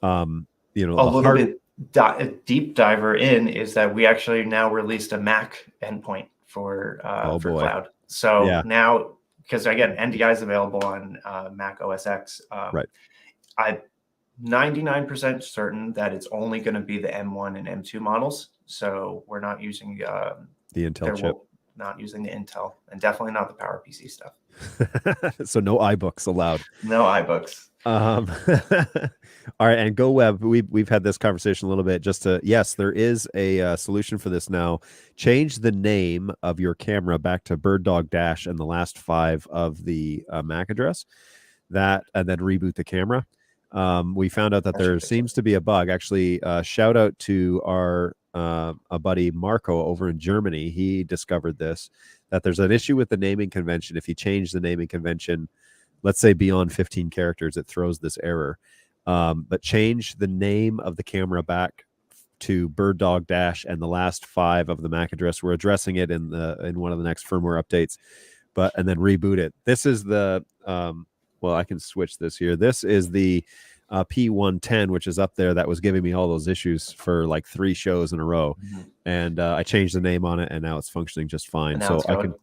A little bit deep diver in is that we actually now released a Mac endpoint for Cloud. So now, because again, NDI is available on Mac OS X. Right. I'm 99% certain that it's only going to be the M1 and M2 models. So we're not using the Intel chip. Not using the Intel, and definitely not the PowerPC stuff. So no iBooks allowed. No iBooks. All right, and GoWeb, we've had this conversation a little bit. Yes, there is a solution for this now. Change the name of your camera back to BirdDog Dash and the last 5 of the MAC address, and then reboot the camera. We found out that there seems to be a bug. Actually, shout out to our a buddy Marco over in Germany. He discovered this, that there's an issue with the naming convention. If you change the naming convention, let's say beyond 15 characters, it throws this error. But change the name of the camera back to BirdDog Dash and the last 5 of the MAC address. We're addressing it in one of the next firmware updates, and then reboot it. This is the well, I can switch this here. This is the P110, which is up there, that was giving me all those issues for like 3 shows in a row. And I changed the name on it, and now it's functioning just fine. So I can,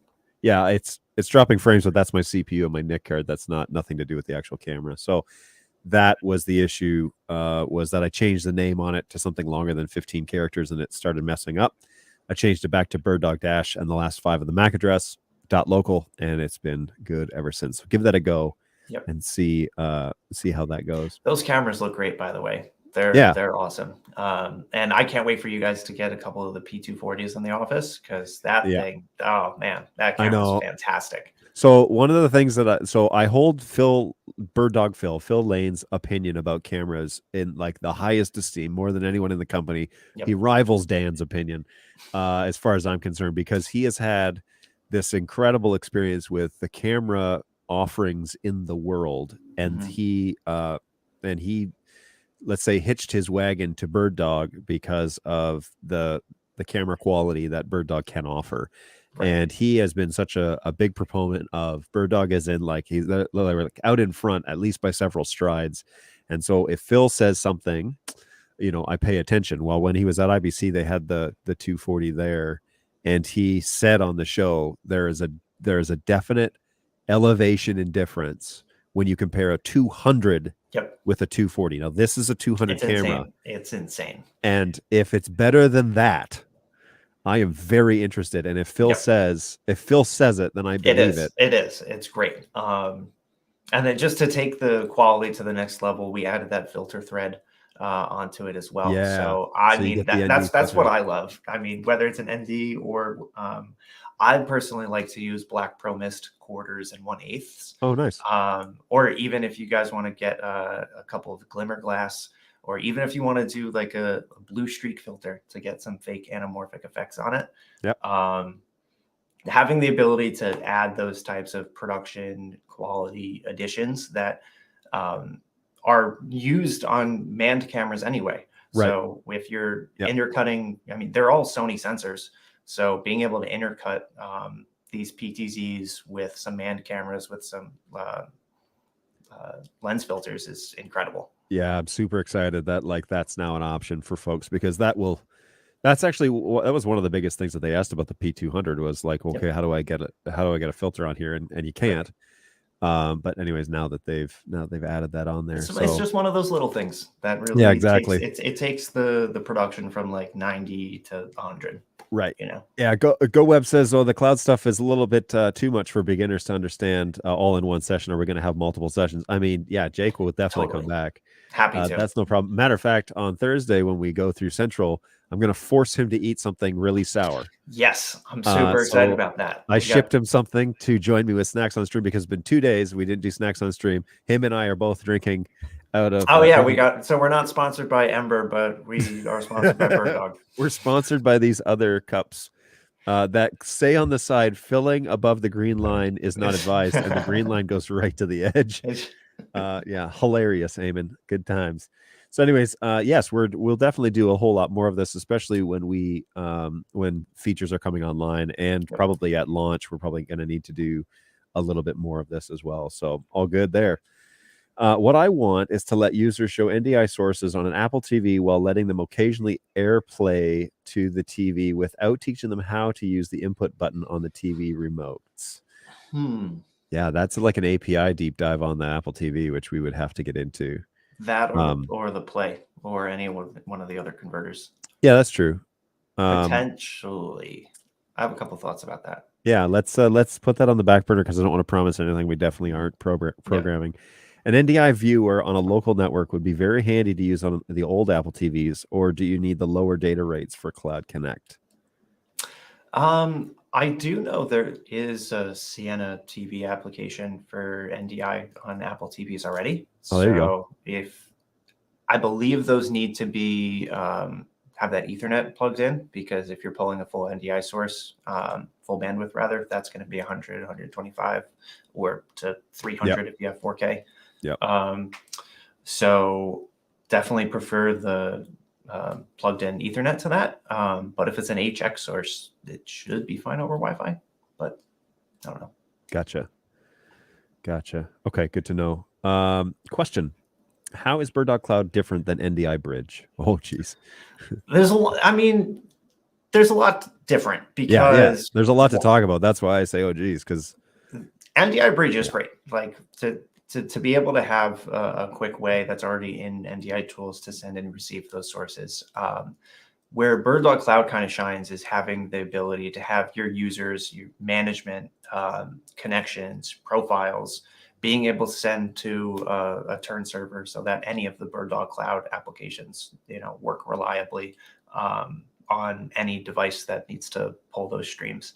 yeah, it's dropping frames, but that's my CPU and my NIC card. That's nothing to do with the actual camera. So that was the issue, was that I changed the name on it to something longer than 15 characters, and it started messing up. I changed it back to BirdDog Dash and the last 5 of the MAC address, .local, and it's been good ever since. So give that a go. Yep. And see how that goes. Those cameras look great, by the way. They're awesome. And I can't wait for you guys to get a couple of the P240s in the office, because that thing, oh man, that camera's fantastic. So one of the things that I hold BirdDog Phil Lane's opinion about cameras in like the highest esteem, more than anyone in the company. Yep. He rivals Dan's opinion, as far as I'm concerned, because he has had this incredible experience with the camera offerings in the world, and he let's say hitched his wagon to BirdDog because of the camera quality that BirdDog can offer. Right. And he has been such a big proponent of BirdDog, as in like he's like out in front, at least by several strides. And so if Phil says something, I pay attention. Well, when he was at IBC, they had the 240 there, and he said on the show, there is a definite elevation in difference when you compare a 200 with a 240. Now this is a 200 camera. It's insane. And if it's better than that, I am very interested. And if Phil says it, then I believe it. It is. It's great. And then just to take the quality to the next level, we added that filter thread onto it as well. Yeah. So I mean, that's what I love. I mean, whether it's an ND or I personally like to use Black Pro Mist quarters and 1/8. Oh, nice. Or even if you guys want to get a couple of glimmer glass, or even if you want to do like a blue streak filter to get some fake anamorphic effects on it. Yep. Having the ability to add those types of production quality additions that are used on manned cameras anyway. Right. So if you're intercutting, I mean, they're all Sony sensors. So being able to intercut these PTZs with some manned cameras with some lens filters is incredible. Yeah, I'm super excited that that's now an option for folks, because that was one of the biggest things that they asked about the P200 was like, okay, how do I get a filter on here? And you can't. But anyways, now that they've added that on there, it's just one of those little things that really exactly it takes the production from like 90 to 100. Right. GoWeb says, the cloud stuff is a little bit too much for beginners to understand all in one session. Are we going to have multiple sessions? I mean, Jake will definitely come back. Happy to. That's no problem. Matter of fact, on Thursday when we go through Central, I'm going to force him to eat something really sour. Yes, I'm super excited about that. I shipped him something to join me with snacks on stream, because it's been 2 days we didn't do snacks on stream. Him and I are both drinking out of. We're not sponsored by Ember, but we are sponsored by BirdDog. We're sponsored by these other cups that say on the side, filling above the green line is not advised, and the green line goes right to the edge. Hilarious, Eamon. Good times. So anyways, yes, we'll definitely do a whole lot more of this, especially when features are coming online, and probably at launch, we're probably going to need to do a little bit more of this as well. So all good there. What I want is to let users show NDI sources on an Apple TV while letting them occasionally AirPlay to the TV without teaching them how to use the input button on the TV remotes. Yeah, that's like an API deep dive on the Apple TV, which we would have to get into. That or the Play or any one of the other converters. Yeah, that's true. Potentially. I have a couple thoughts about that. Yeah, let's put that on the back burner, because I don't want to promise anything we definitely aren't programming. An NDI viewer on a local network would be very handy to use on the old Apple TVs, or do you need the lower data rates for Cloud Connect? I do know there is a Sienna TV application for NDI on Apple TVs already. Oh, there you go. If I believe those need to be have that Ethernet plugged in, because if you're pulling a full NDI source, full bandwidth rather, that's going to be 100, 125, or to 300 if you have 4K. So definitely prefer the plugged in Ethernet to that. But if it's an HX source, it should be fine over Wi-Fi, but I don't know. Gotcha. Okay, good to know. Question. How is BirdDog Cloud different than NDI Bridge? Oh, geez. There's a lot. I mean, there's a lot different because there's a lot to talk about. That's why I say, oh, geez, because NDI Bridge is great. Like to be able to have a quick way that's already in NDI tools to send and receive those sources. Where BirdDog Cloud kind of shines is having the ability to have your users, your management, connections, profiles, being able to send to a turn server so that any of the BirdDog Cloud applications, work reliably on any device that needs to pull those streams.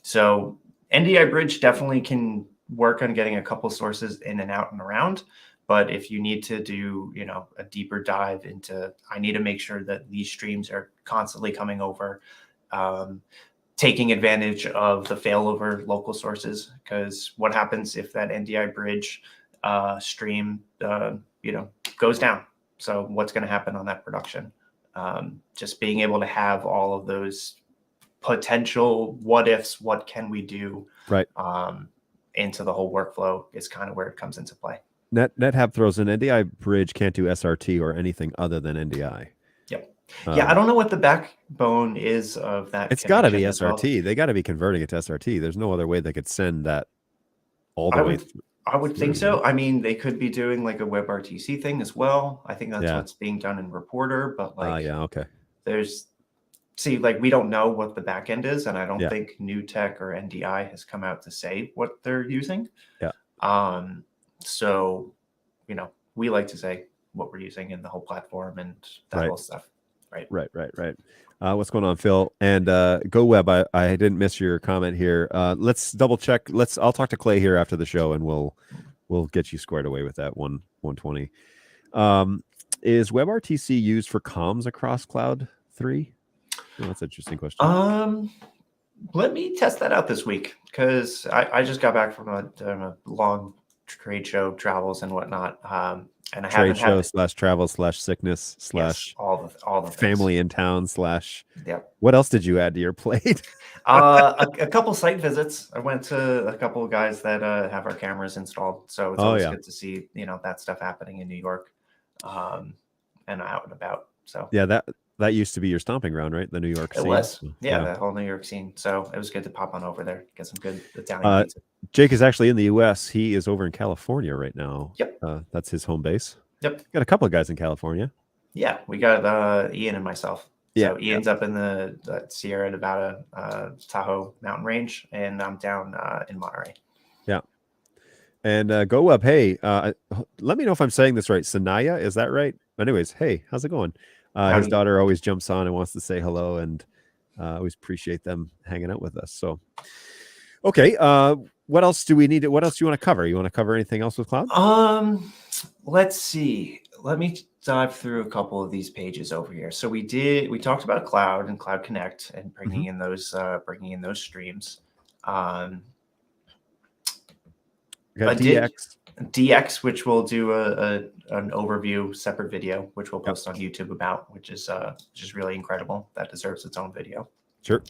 So NDI Bridge definitely can work on getting a couple sources in and out and around. But if you need to do, a deeper dive into, I need to make sure that these streams are constantly coming over, taking advantage of the failover local sources, because what happens if that NDI Bridge stream, goes down? So what's going to happen on that production? Just being able to have all of those potential what ifs, what can we do, right, into the whole workflow is kind of where it comes into play. NetHab throws in NDI Bridge can't do SRT or anything other than NDI. Yep. Yeah, I don't know what the backbone is of that. It's got to be SRT. They got to be converting it to SRT. There's no other way they could send that all the way through. I would think so. I mean, they could be doing like a WebRTC thing as well. I think that's what's being done in Reporter. But okay. We don't know what the back end is, and I don't think NewTek or NDI has come out to say what they're using. Yeah. So, we like to say what we're using in the whole platform and that whole stuff. Right. What's going on, Phil? And GoWeb, I didn't miss your comment here. Let's double check. I'll talk to Clay here after the show, and we'll get you squared away with that 120. Is WebRTC used for comms across Cloud 3? Oh, that's an interesting question. Let me test that out this week, because I just got back from a long trade show travels and whatnot. And I trade show / travel / sickness / all the family in town / Yep. What else did you add to your plate? A couple site visits. I went to a couple of guys that have our cameras installed, so it's always good to see that stuff happening in New York, and out and about. So that used to be your stomping ground, right? The New York scene. It was, the whole New York scene. So it was good to pop on over there, get some good Italian pizza. Jake is actually in the U.S. He is over in California right now. Yep. That's his home base. Yep. Got a couple of guys in California. Yeah, we got Ian and myself. Yeah. So Ian's up in the Sierra Nevada, Tahoe mountain range, and I'm down in Monterey. Yeah. And GoWeb, hey, let me know if I'm saying this right. Sanaya, is that right? Anyways, hey, how's it going? His daughter always jumps on and wants to say hello, and always appreciate them hanging out with us. So, okay, what else do we need? What else do you want to cover? You want to cover anything else with Cloud? Let's see. Let me dive through a couple of these pages over here. So we talked about Cloud and Cloud Connect and bringing in those streams. We got DX, which we'll do an overview separate video, which we'll post on YouTube about, which is really incredible. That deserves its own video. Sure.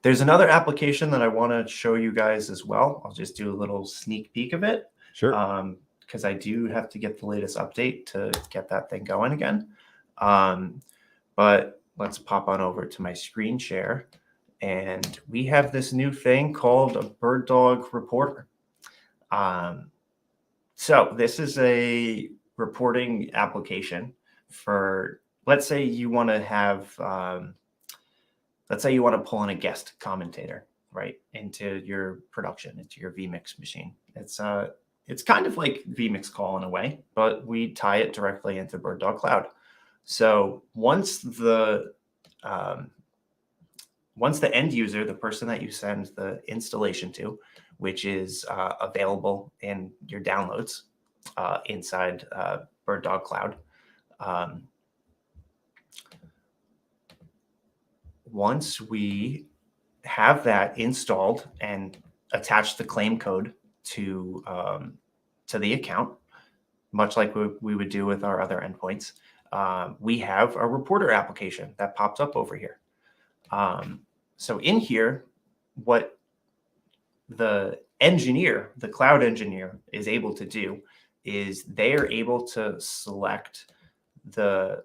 There's another application that I want to show you guys as well. I'll just do a little sneak peek of it. Sure. Because I do have to get the latest update to get that thing going again. But let's pop on over to my screen share. And we have this new thing called a BirdDog Reporter. So this is a reporting application for, let's say you want to have, let's say you want to pull in a guest commentator, right, into your production, into your vMix machine. It's kind of like vMix Call in a way, but we tie it directly into BirdDog Cloud. So once the end user, the person that you send the installation to, which is available in your downloads inside BirdDog Cloud, once we have that installed and attach the claim code to the account, much like we would do with our other endpoints, we have a reporter application that pops up over here. So in here, what the engineer, the cloud engineer, is able to do is they are able to select the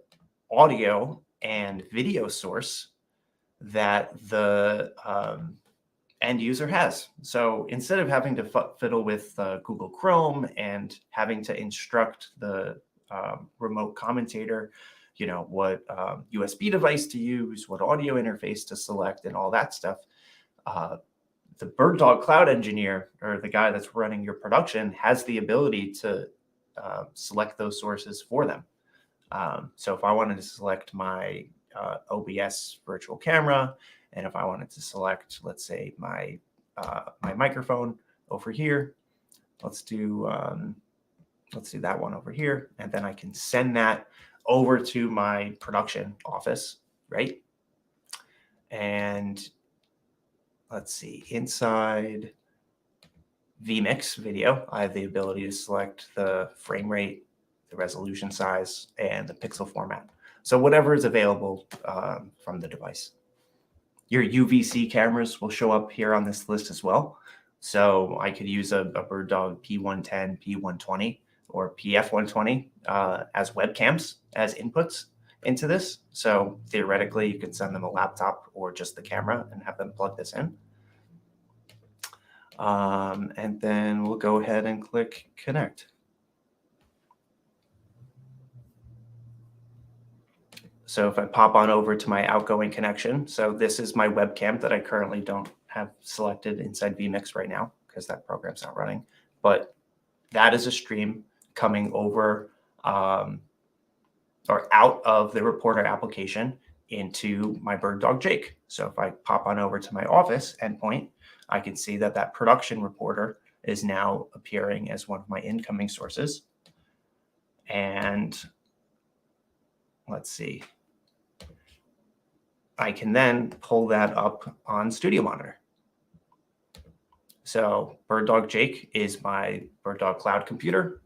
audio and video source that the end user has. So instead of having to fiddle with Google Chrome and having to instruct the remote commentator, you know, what USB device to use, what audio interface to select, and all that stuff, the BirdDog Cloud engineer, or the guy that's running your production, has the ability to select those sources for them. So if I wanted to select my OBS virtual camera, and if I wanted to select, let's say, my my microphone over here, let's do that one over here, and then I can send that over to my production office, right? And let's see, inside vMix video, I have the ability to select the frame rate, the resolution size, and the pixel format. So whatever is available from the device. Your UVC cameras will show up here on this list as well. So I could use a BirdDog P110, P120, or PF120 as webcams, as inputs into this. So theoretically, you could send them a laptop or just the camera and have them plug this in. And then we'll go ahead and click connect. So if I pop on over to my outgoing connection, so this is my webcam that I currently don't have selected inside vMix right now because that program's not running, but that is a stream coming over or out of the reporter application into my BirdDogJake. So if I pop on over to my office endpoint, I can see that that production reporter is now appearing as one of my incoming sources. And let's see, I can then pull that up on Studio Monitor. So BirdDogJake is my BirdDog Cloud computer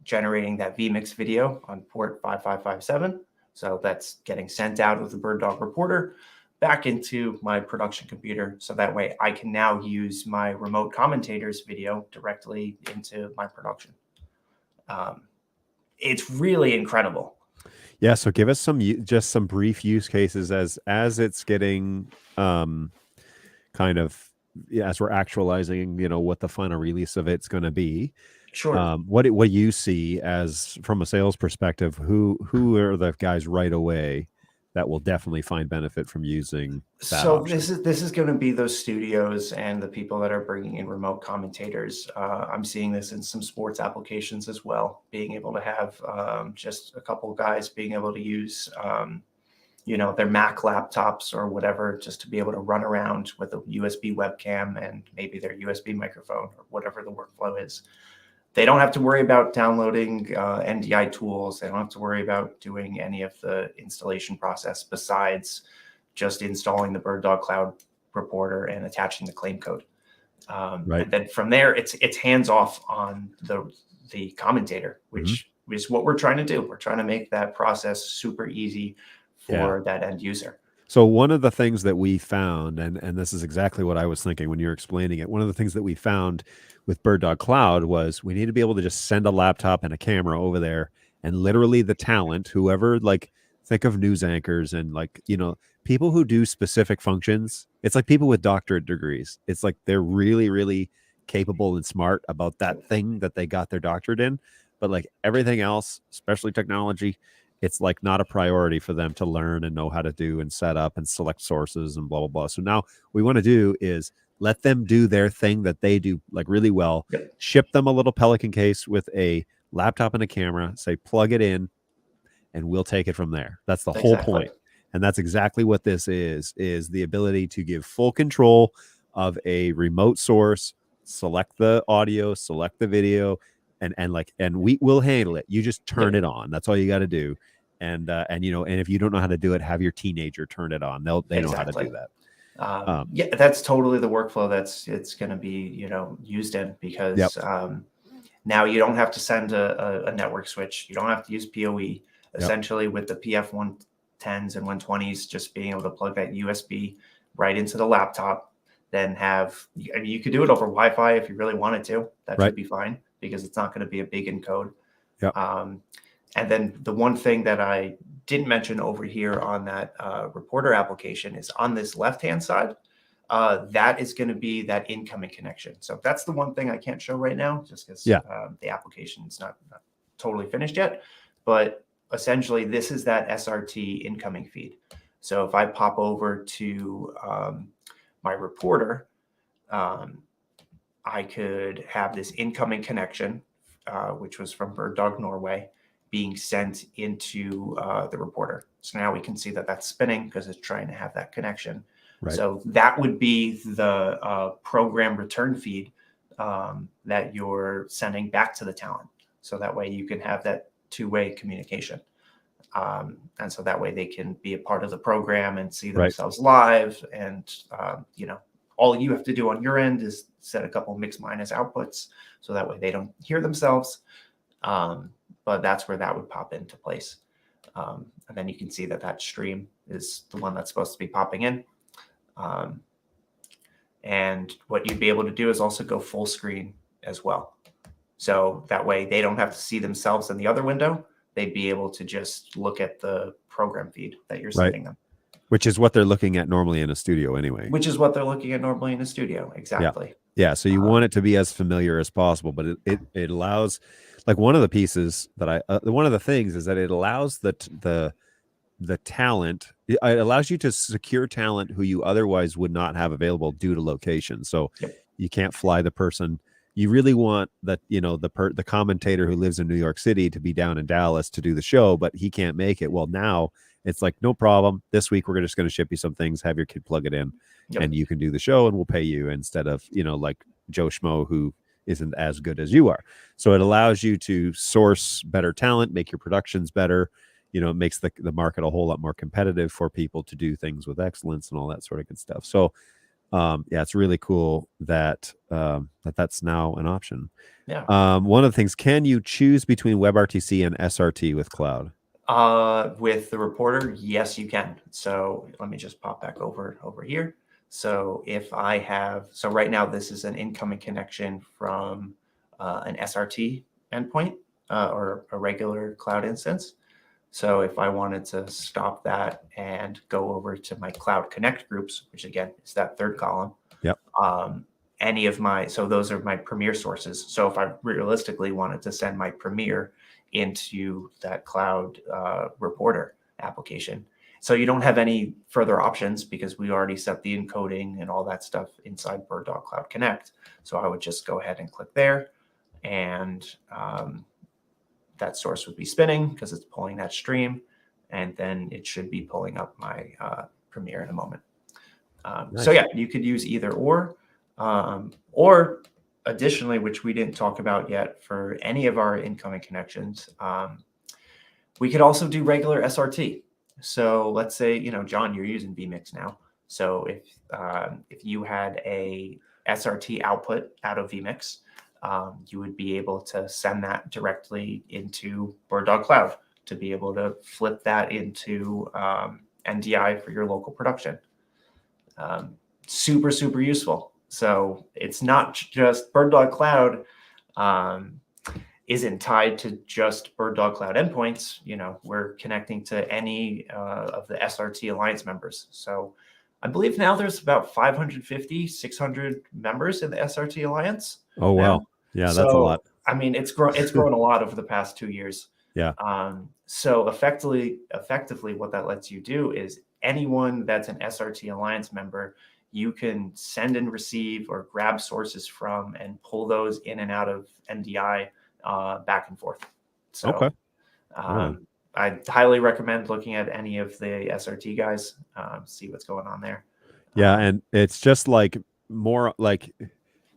generating that vMix video on port 5557. So that's getting sent out of the BirdDog reporter back into my production computer. So that way I can now use my remote commentator's video directly into my production. It's really incredible. Yeah, so give us just some brief use cases as it's getting kind of, as we're actualizing, you know, what the final release of it's going to be. Sure. What you see as from a sales perspective, who are the guys right away that will definitely find benefit from using that So option? this is going to be those studios and the people that are bringing in remote commentators. I'm seeing this in some sports applications as well, being able to have just a couple of guys being able to use you know, their Mac laptops or whatever, just to be able to run around with a USB webcam and maybe their USB microphone or whatever the workflow is. They don't have to worry about downloading NDI tools. They don't have to worry about doing any of the installation process besides just installing the BirdDog Cloud reporter and attaching the claim code. Right. And then from there, it's hands off on the commentator, which is what we're trying to do. We're trying to make that process super easy for that end user. So one of the things that we found, and this is exactly what I was thinking when you were explaining it, one of the things that we found with BirdDog Cloud was we need to be able to just send a laptop and a camera over there, and literally the talent, whoever, like, think of news anchors and, like, you know, people who do specific functions. It's like people with doctorate degrees. It's like they're really, really capable and smart about that thing that they got their doctorate in, but like everything else, especially technology, it's like not a priority for them to learn and know how to do and set up and select sources and blah, blah, blah. So now what we want to do is let them do their thing that they do like really well, ship them a little Pelican case with a laptop and a camera, say, plug it in, and we'll take it from there. That's the whole point. And that's exactly what this is the ability to give full control of a remote source, select the audio, select the video, and we will handle it. You just turn it on. That's all you got to do. and if you don't know how to do it, have your teenager turn it on. They know how to do that. Yeah, that's totally the workflow it's going to be, used in, because now you don't have to send a network switch. You don't have to use PoE. Essentially, with the PF110s and 120s, just being able to plug that USB right into the laptop, then you could do it over Wi-Fi if you really wanted to. That should be fine, because it's not going to be a big encode. And then the one thing that I didn't mention over here on that reporter application is on this left-hand side, that is going to be that incoming connection. So that's the one thing I can't show right now, just because the application is not totally finished yet. But essentially, this is that SRT incoming feed. So if I pop over to my reporter, I could have this incoming connection, which was from BirdDog Norway, being sent into the reporter. So now we can see that that's spinning because it's trying to have that connection. So that would be the program return feed that you're sending back to the talent. So that way you can have that two-way communication. And so that way they can be a part of the program and see themselves live. And, all you have to do on your end is set a couple mix minus outputs, so that way they don't hear themselves. But that's where that would pop into place. And then you can see that stream is the one that's supposed to be popping in. And what you'd be able to do is also go full screen as well. So that way they don't have to see themselves in the other window. They'd be able to just look at the program feed that you're sending them. Which is what they're looking at normally in a studio anyway. Exactly. Yeah. So you want it to be as familiar as possible, but it allows, like, one of the pieces that one of the things is that it allows the talent, it allows you to secure talent who you otherwise would not have available due to location. So you can't fly the person. You really want that, the commentator who lives in New York City to be down in Dallas to do the show, but he can't make it. Well, now it's like, no problem. This week, we're just going to ship you some things, have your kid plug it in, and you can do the show and we'll pay you, instead of, like Joe Schmo who isn't as good as you are. So it allows you to source better talent, make your productions better. It makes the market a whole lot more competitive for people to do things with excellence and all that sort of good stuff. So it's really cool that that's now an option. One of the things, can you choose between WebRTC and SRT with Cloud? With the reporter, yes, you can. So let me just pop back over here. So if I have, so right now this is an incoming connection from an SRT endpoint or a regular cloud instance. So if I wanted to stop that and go over to my Cloud Connect groups, which again is that third column, any of so those are my Premiere sources. So if I realistically wanted to send my Premiere into that Cloud reporter application, so you don't have any further options because we already set the encoding and all that stuff inside BirdDog Cloud Connect. So I would just go ahead and click there, and that source would be spinning because it's pulling that stream, and then it should be pulling up my Premiere in a moment. So yeah, you could use either or additionally, which we didn't talk about yet, for any of our incoming connections, we could also do regular SRT. So let's say, John, you're using vMix now. So if you had a SRT output out of vMix, you would be able to send that directly into BirdDog Cloud to be able to flip that into NDI for your local production. Super, super useful. So it's not just BirdDog Cloud isn't tied to just BirdDog Cloud endpoints. We're connecting to any of the SRT Alliance members. So I believe now there's about 550, 600 members in the SRT Alliance. Oh, wow. Yeah, that's a lot. I mean, it's grown a lot over the past 2 years. Yeah. So effectively, what that lets you do is anyone that's an SRT Alliance member, you can send and receive or grab sources from and pull those in and out of NDI back and forth. So okay. I highly recommend looking at any of the SRT guys, see what's going on there. Yeah, and it's just like more like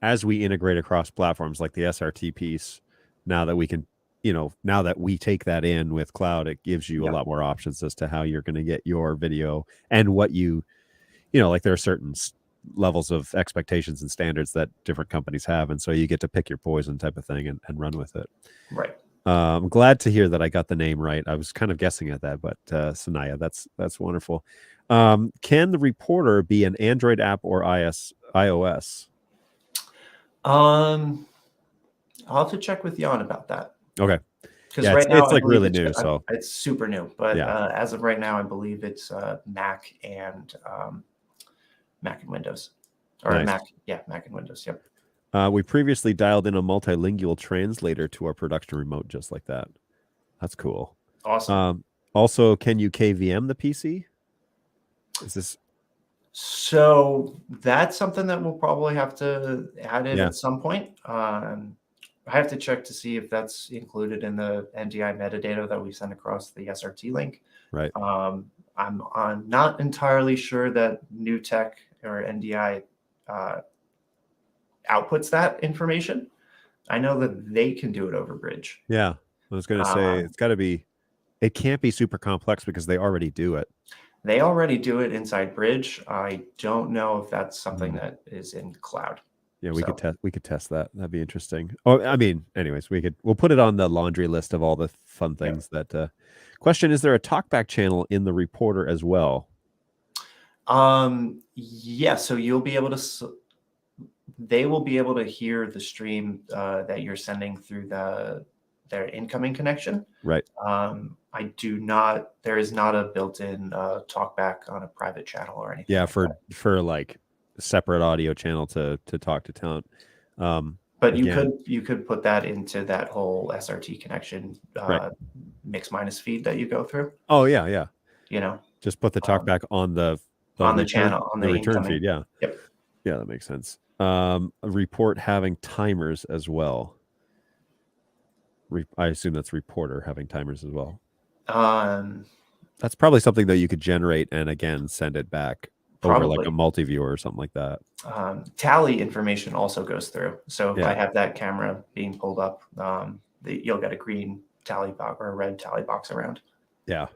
as we integrate across platforms, like the SRT piece, now that we can now that we take that in with cloud, it gives you a Yep. lot more options as to how you're going to get your video and what like there are certain levels of expectations and standards that different companies have. And so you get to pick your poison type of thing and run with it. Right. I'm glad to hear that I got the name right. I was kind of guessing at that, but Sanaya, that's wonderful. Can the reporter be an Android app or iOS? I'll have to check with Jon about that. Okay. Because Yeah, right now it's I like believe really new, so it's super new. But yeah. as of right now, I believe it's Mac and Windows, or Nice. Mac and Windows. Yep. We previously dialed in a multilingual translator to our production remote just like that. That's cool. Awesome. Also, can you KVM the PC? Is this? So that's something that we'll probably have to add in Yeah. at some point. I have to check to see if that's included in the NDI metadata that we send across the SRT link. Right. I'm not entirely sure that New Tech or NDI outputs that information. I know that they can do it over Bridge. Yeah, I was going to say it can't be super complex because they already do it. They already do it inside Bridge. I don't know if that's something that is in cloud. Yeah, we could test that. That'd be interesting. Oh, I mean, anyways, we'll put it on the laundry list of all the fun things that. Question: is there a talkback channel in the reporter as well? Yeah, so you'll be able to. They will be able to hear the stream that you're sending through their incoming connection. Right. There is not a built-in talkback on a private channel or anything. Yeah, like for like separate audio channel to talk to talent. But you could put that into that whole SRT connection mix minus feed that you go through. Oh yeah. Just put the talkback on the channel on the return incoming feed. Yeah. Yep. Yeah, that makes sense. A report having timers as well. I assume that's reporter having timers as well. That's probably something that you could generate and again send it back over like a multi-viewer or something like that. Tally information also goes through. So if Yeah. I have that camera being pulled up, you'll get a green tally box or a red tally box around. Yeah.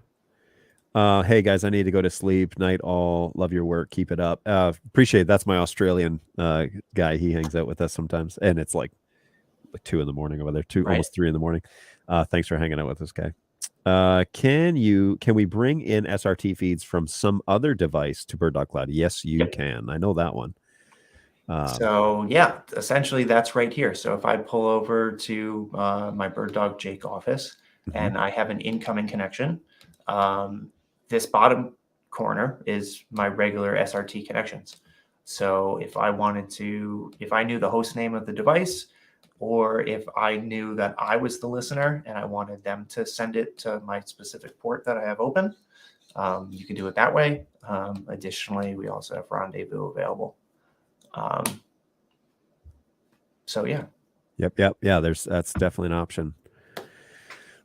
Hey guys, I need to go to sleep. Night all. Love your work. Keep it up. Appreciate it. That's my Australian guy. He hangs out with us sometimes, and it's like 2 in the morning over there. Almost 3 in the morning. Thanks for hanging out with us, guy. Can we bring in SRT feeds from some other device to BirdDog Cloud? Yes, you can. I know that one. So yeah, essentially that's right here. So if I pull over to my BirdDogJake office and I have an incoming connection, this bottom corner is my regular SRT connections. So if I knew the host name of the device, or if I knew that I was the listener and I wanted them to send it to my specific port that I have open, you can do it that way. Additionally, we also have Rendezvous available. So yeah. Yep. Yeah, that's definitely an option.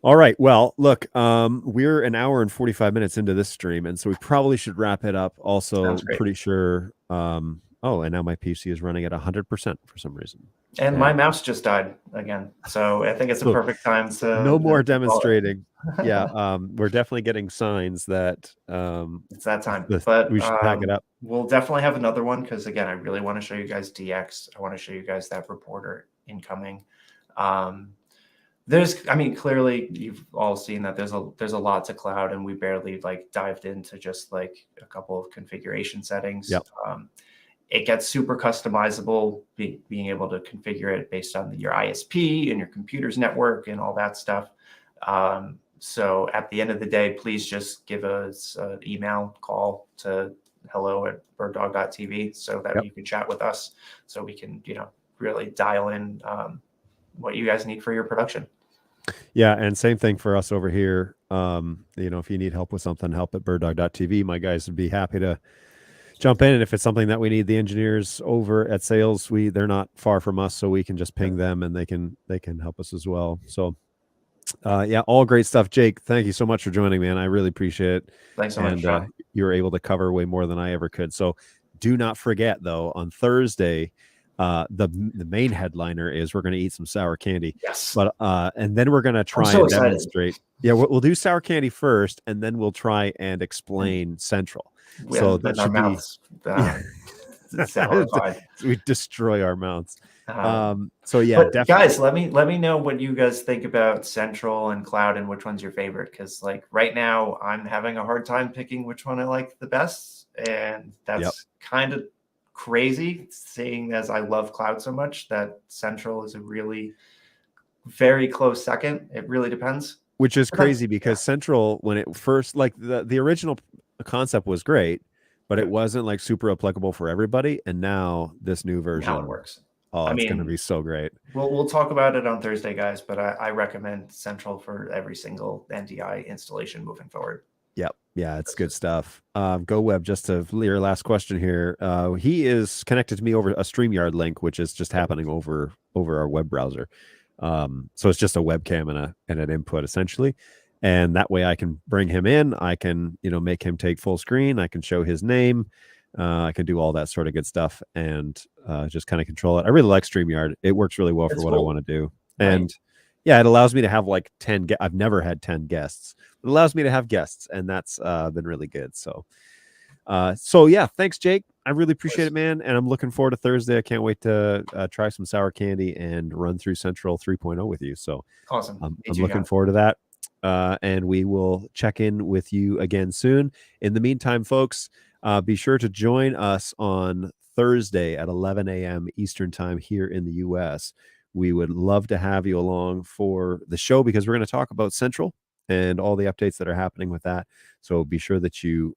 All right. Well, look, we're an hour and 45 minutes into this stream, and so we probably should wrap it up. Also, pretty sure. And now my PC is running at 100% for some reason. And my mouse just died again. So I think it's a perfect time to no more demonstrating. Yeah. We're definitely getting signs that it's that time. But we should pack it up. We'll definitely have another one because again, I really want to show you guys DX. I want to show you guys that reporter incoming. Clearly you've all seen that there's a lot to cloud, and we barely dived into just a couple of configuration settings. Yep. It gets super customizable, being able to configure it based on your ISP and your computer's network and all that stuff. So at the end of the day, please just give us an email, call to hello@birddog.tv so that you can chat with us, so we can really dial in what you guys need for your production. Yeah, and same thing for us over here. If you need help with something, help@birddog.tv. My guys would be happy to jump in, and if it's something that we need the engineers over at sales, they're not far from us, so we can just ping them and they can help us as well. So all great stuff. Jake, thank you so much for joining, man. I really appreciate it. Thanks so much, Sean. You were able to cover way more than I ever could. So do not forget, though, on Thursday, The main headliner is we're going to eat some sour candy. Yes. But and then we're going to try so and excited. demonstrate. Yeah, we'll do sour candy first, and then we'll try and explain Central. So that should be mouths, sourified. we destroy our mouths. But definitely. guys, let me know what you guys think about Central and Cloud and which one's your favorite. Because like right now, I'm having a hard time picking which one I like the best, and that's kind of crazy, seeing as I love Cloud so much that Central is a really very close second. It really depends. Which is crazy because Central, when it first, like the original concept was great, but it wasn't like super applicable for everybody. And now this new version, now it works. Oh, it's going to be so great. We'll talk about it on Thursday, guys, but I recommend Central for every single NDI installation moving forward. Yep. Yeah, it's good stuff. Go Web, just to your last question here. He is connected to me over a StreamYard link, which is just happening over our web browser. So it's just a webcam and an input essentially. And that way I can bring him in. I can, make him take full screen. I can show his name. I can do all that sort of good stuff and just kind of control it. I really like StreamYard. It works really well for what I want to do. Right. And yeah, it allows me to have like 10. I've never had 10 guests. It allows me to have guests, and that's been really good. So yeah, thanks, Jake. I really appreciate it, man. And I'm looking forward to Thursday. I can't wait to try some sour candy and run through Central 3.0 with you. So awesome. I'm looking forward to that. And we will check in with you again soon. In the meantime, folks, be sure to join us on Thursday at 11 a.m. Eastern time here in the U.S. We would love to have you along for the show because we're going to talk about Central and all the updates that are happening with that. So be sure that you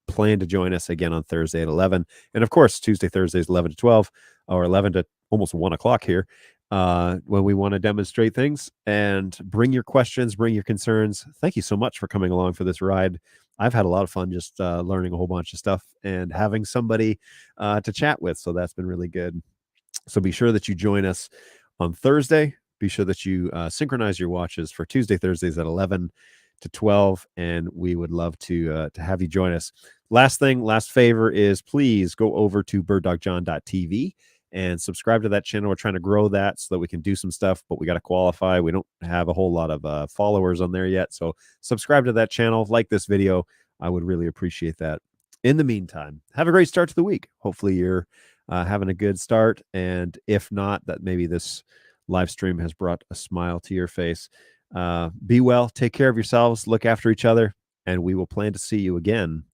plan to join us again on Thursday at 11. And of course, Tuesday, Thursdays, 11 to 12 or 11 to almost 1 o'clock here when we want to demonstrate things. And bring your questions, bring your concerns. Thank you so much for coming along for this ride. I've had a lot of fun just learning a whole bunch of stuff and having somebody to chat with. So that's been really good. So be sure that you join us on Thursday. Be sure that you synchronize your watches for Tuesday, Thursdays at 11 to 12. And we would love to have you join us. Last favor is please go over to birddogjon.tv and subscribe to that channel. We're trying to grow that so that we can do some stuff, but we got to qualify. We don't have a whole lot of followers on there yet. So subscribe to that channel, like this video. I would really appreciate that. In the meantime, have a great start to the week. Hopefully you're having a good start. And if not, that maybe this live stream has brought a smile to your face. Be well, take care of yourselves, look after each other, and we will plan to see you again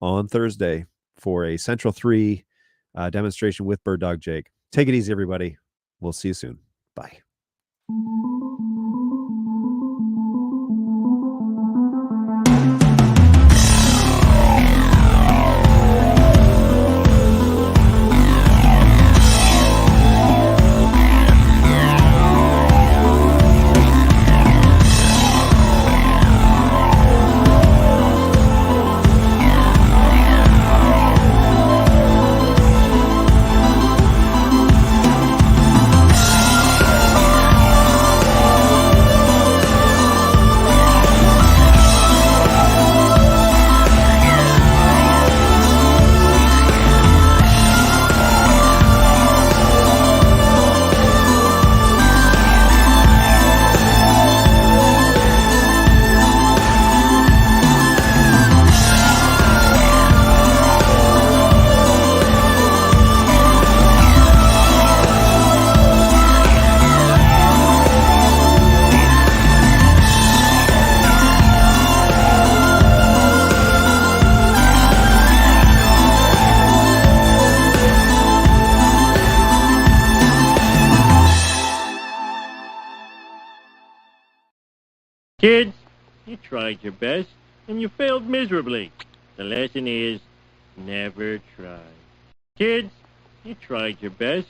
on Thursday for a Central 3 demonstration with BirdDog Jake. Take it easy, everybody. We'll see you soon. Bye. Kids, you tried your best, and you failed miserably. The lesson is, never try. Kids, you tried your best,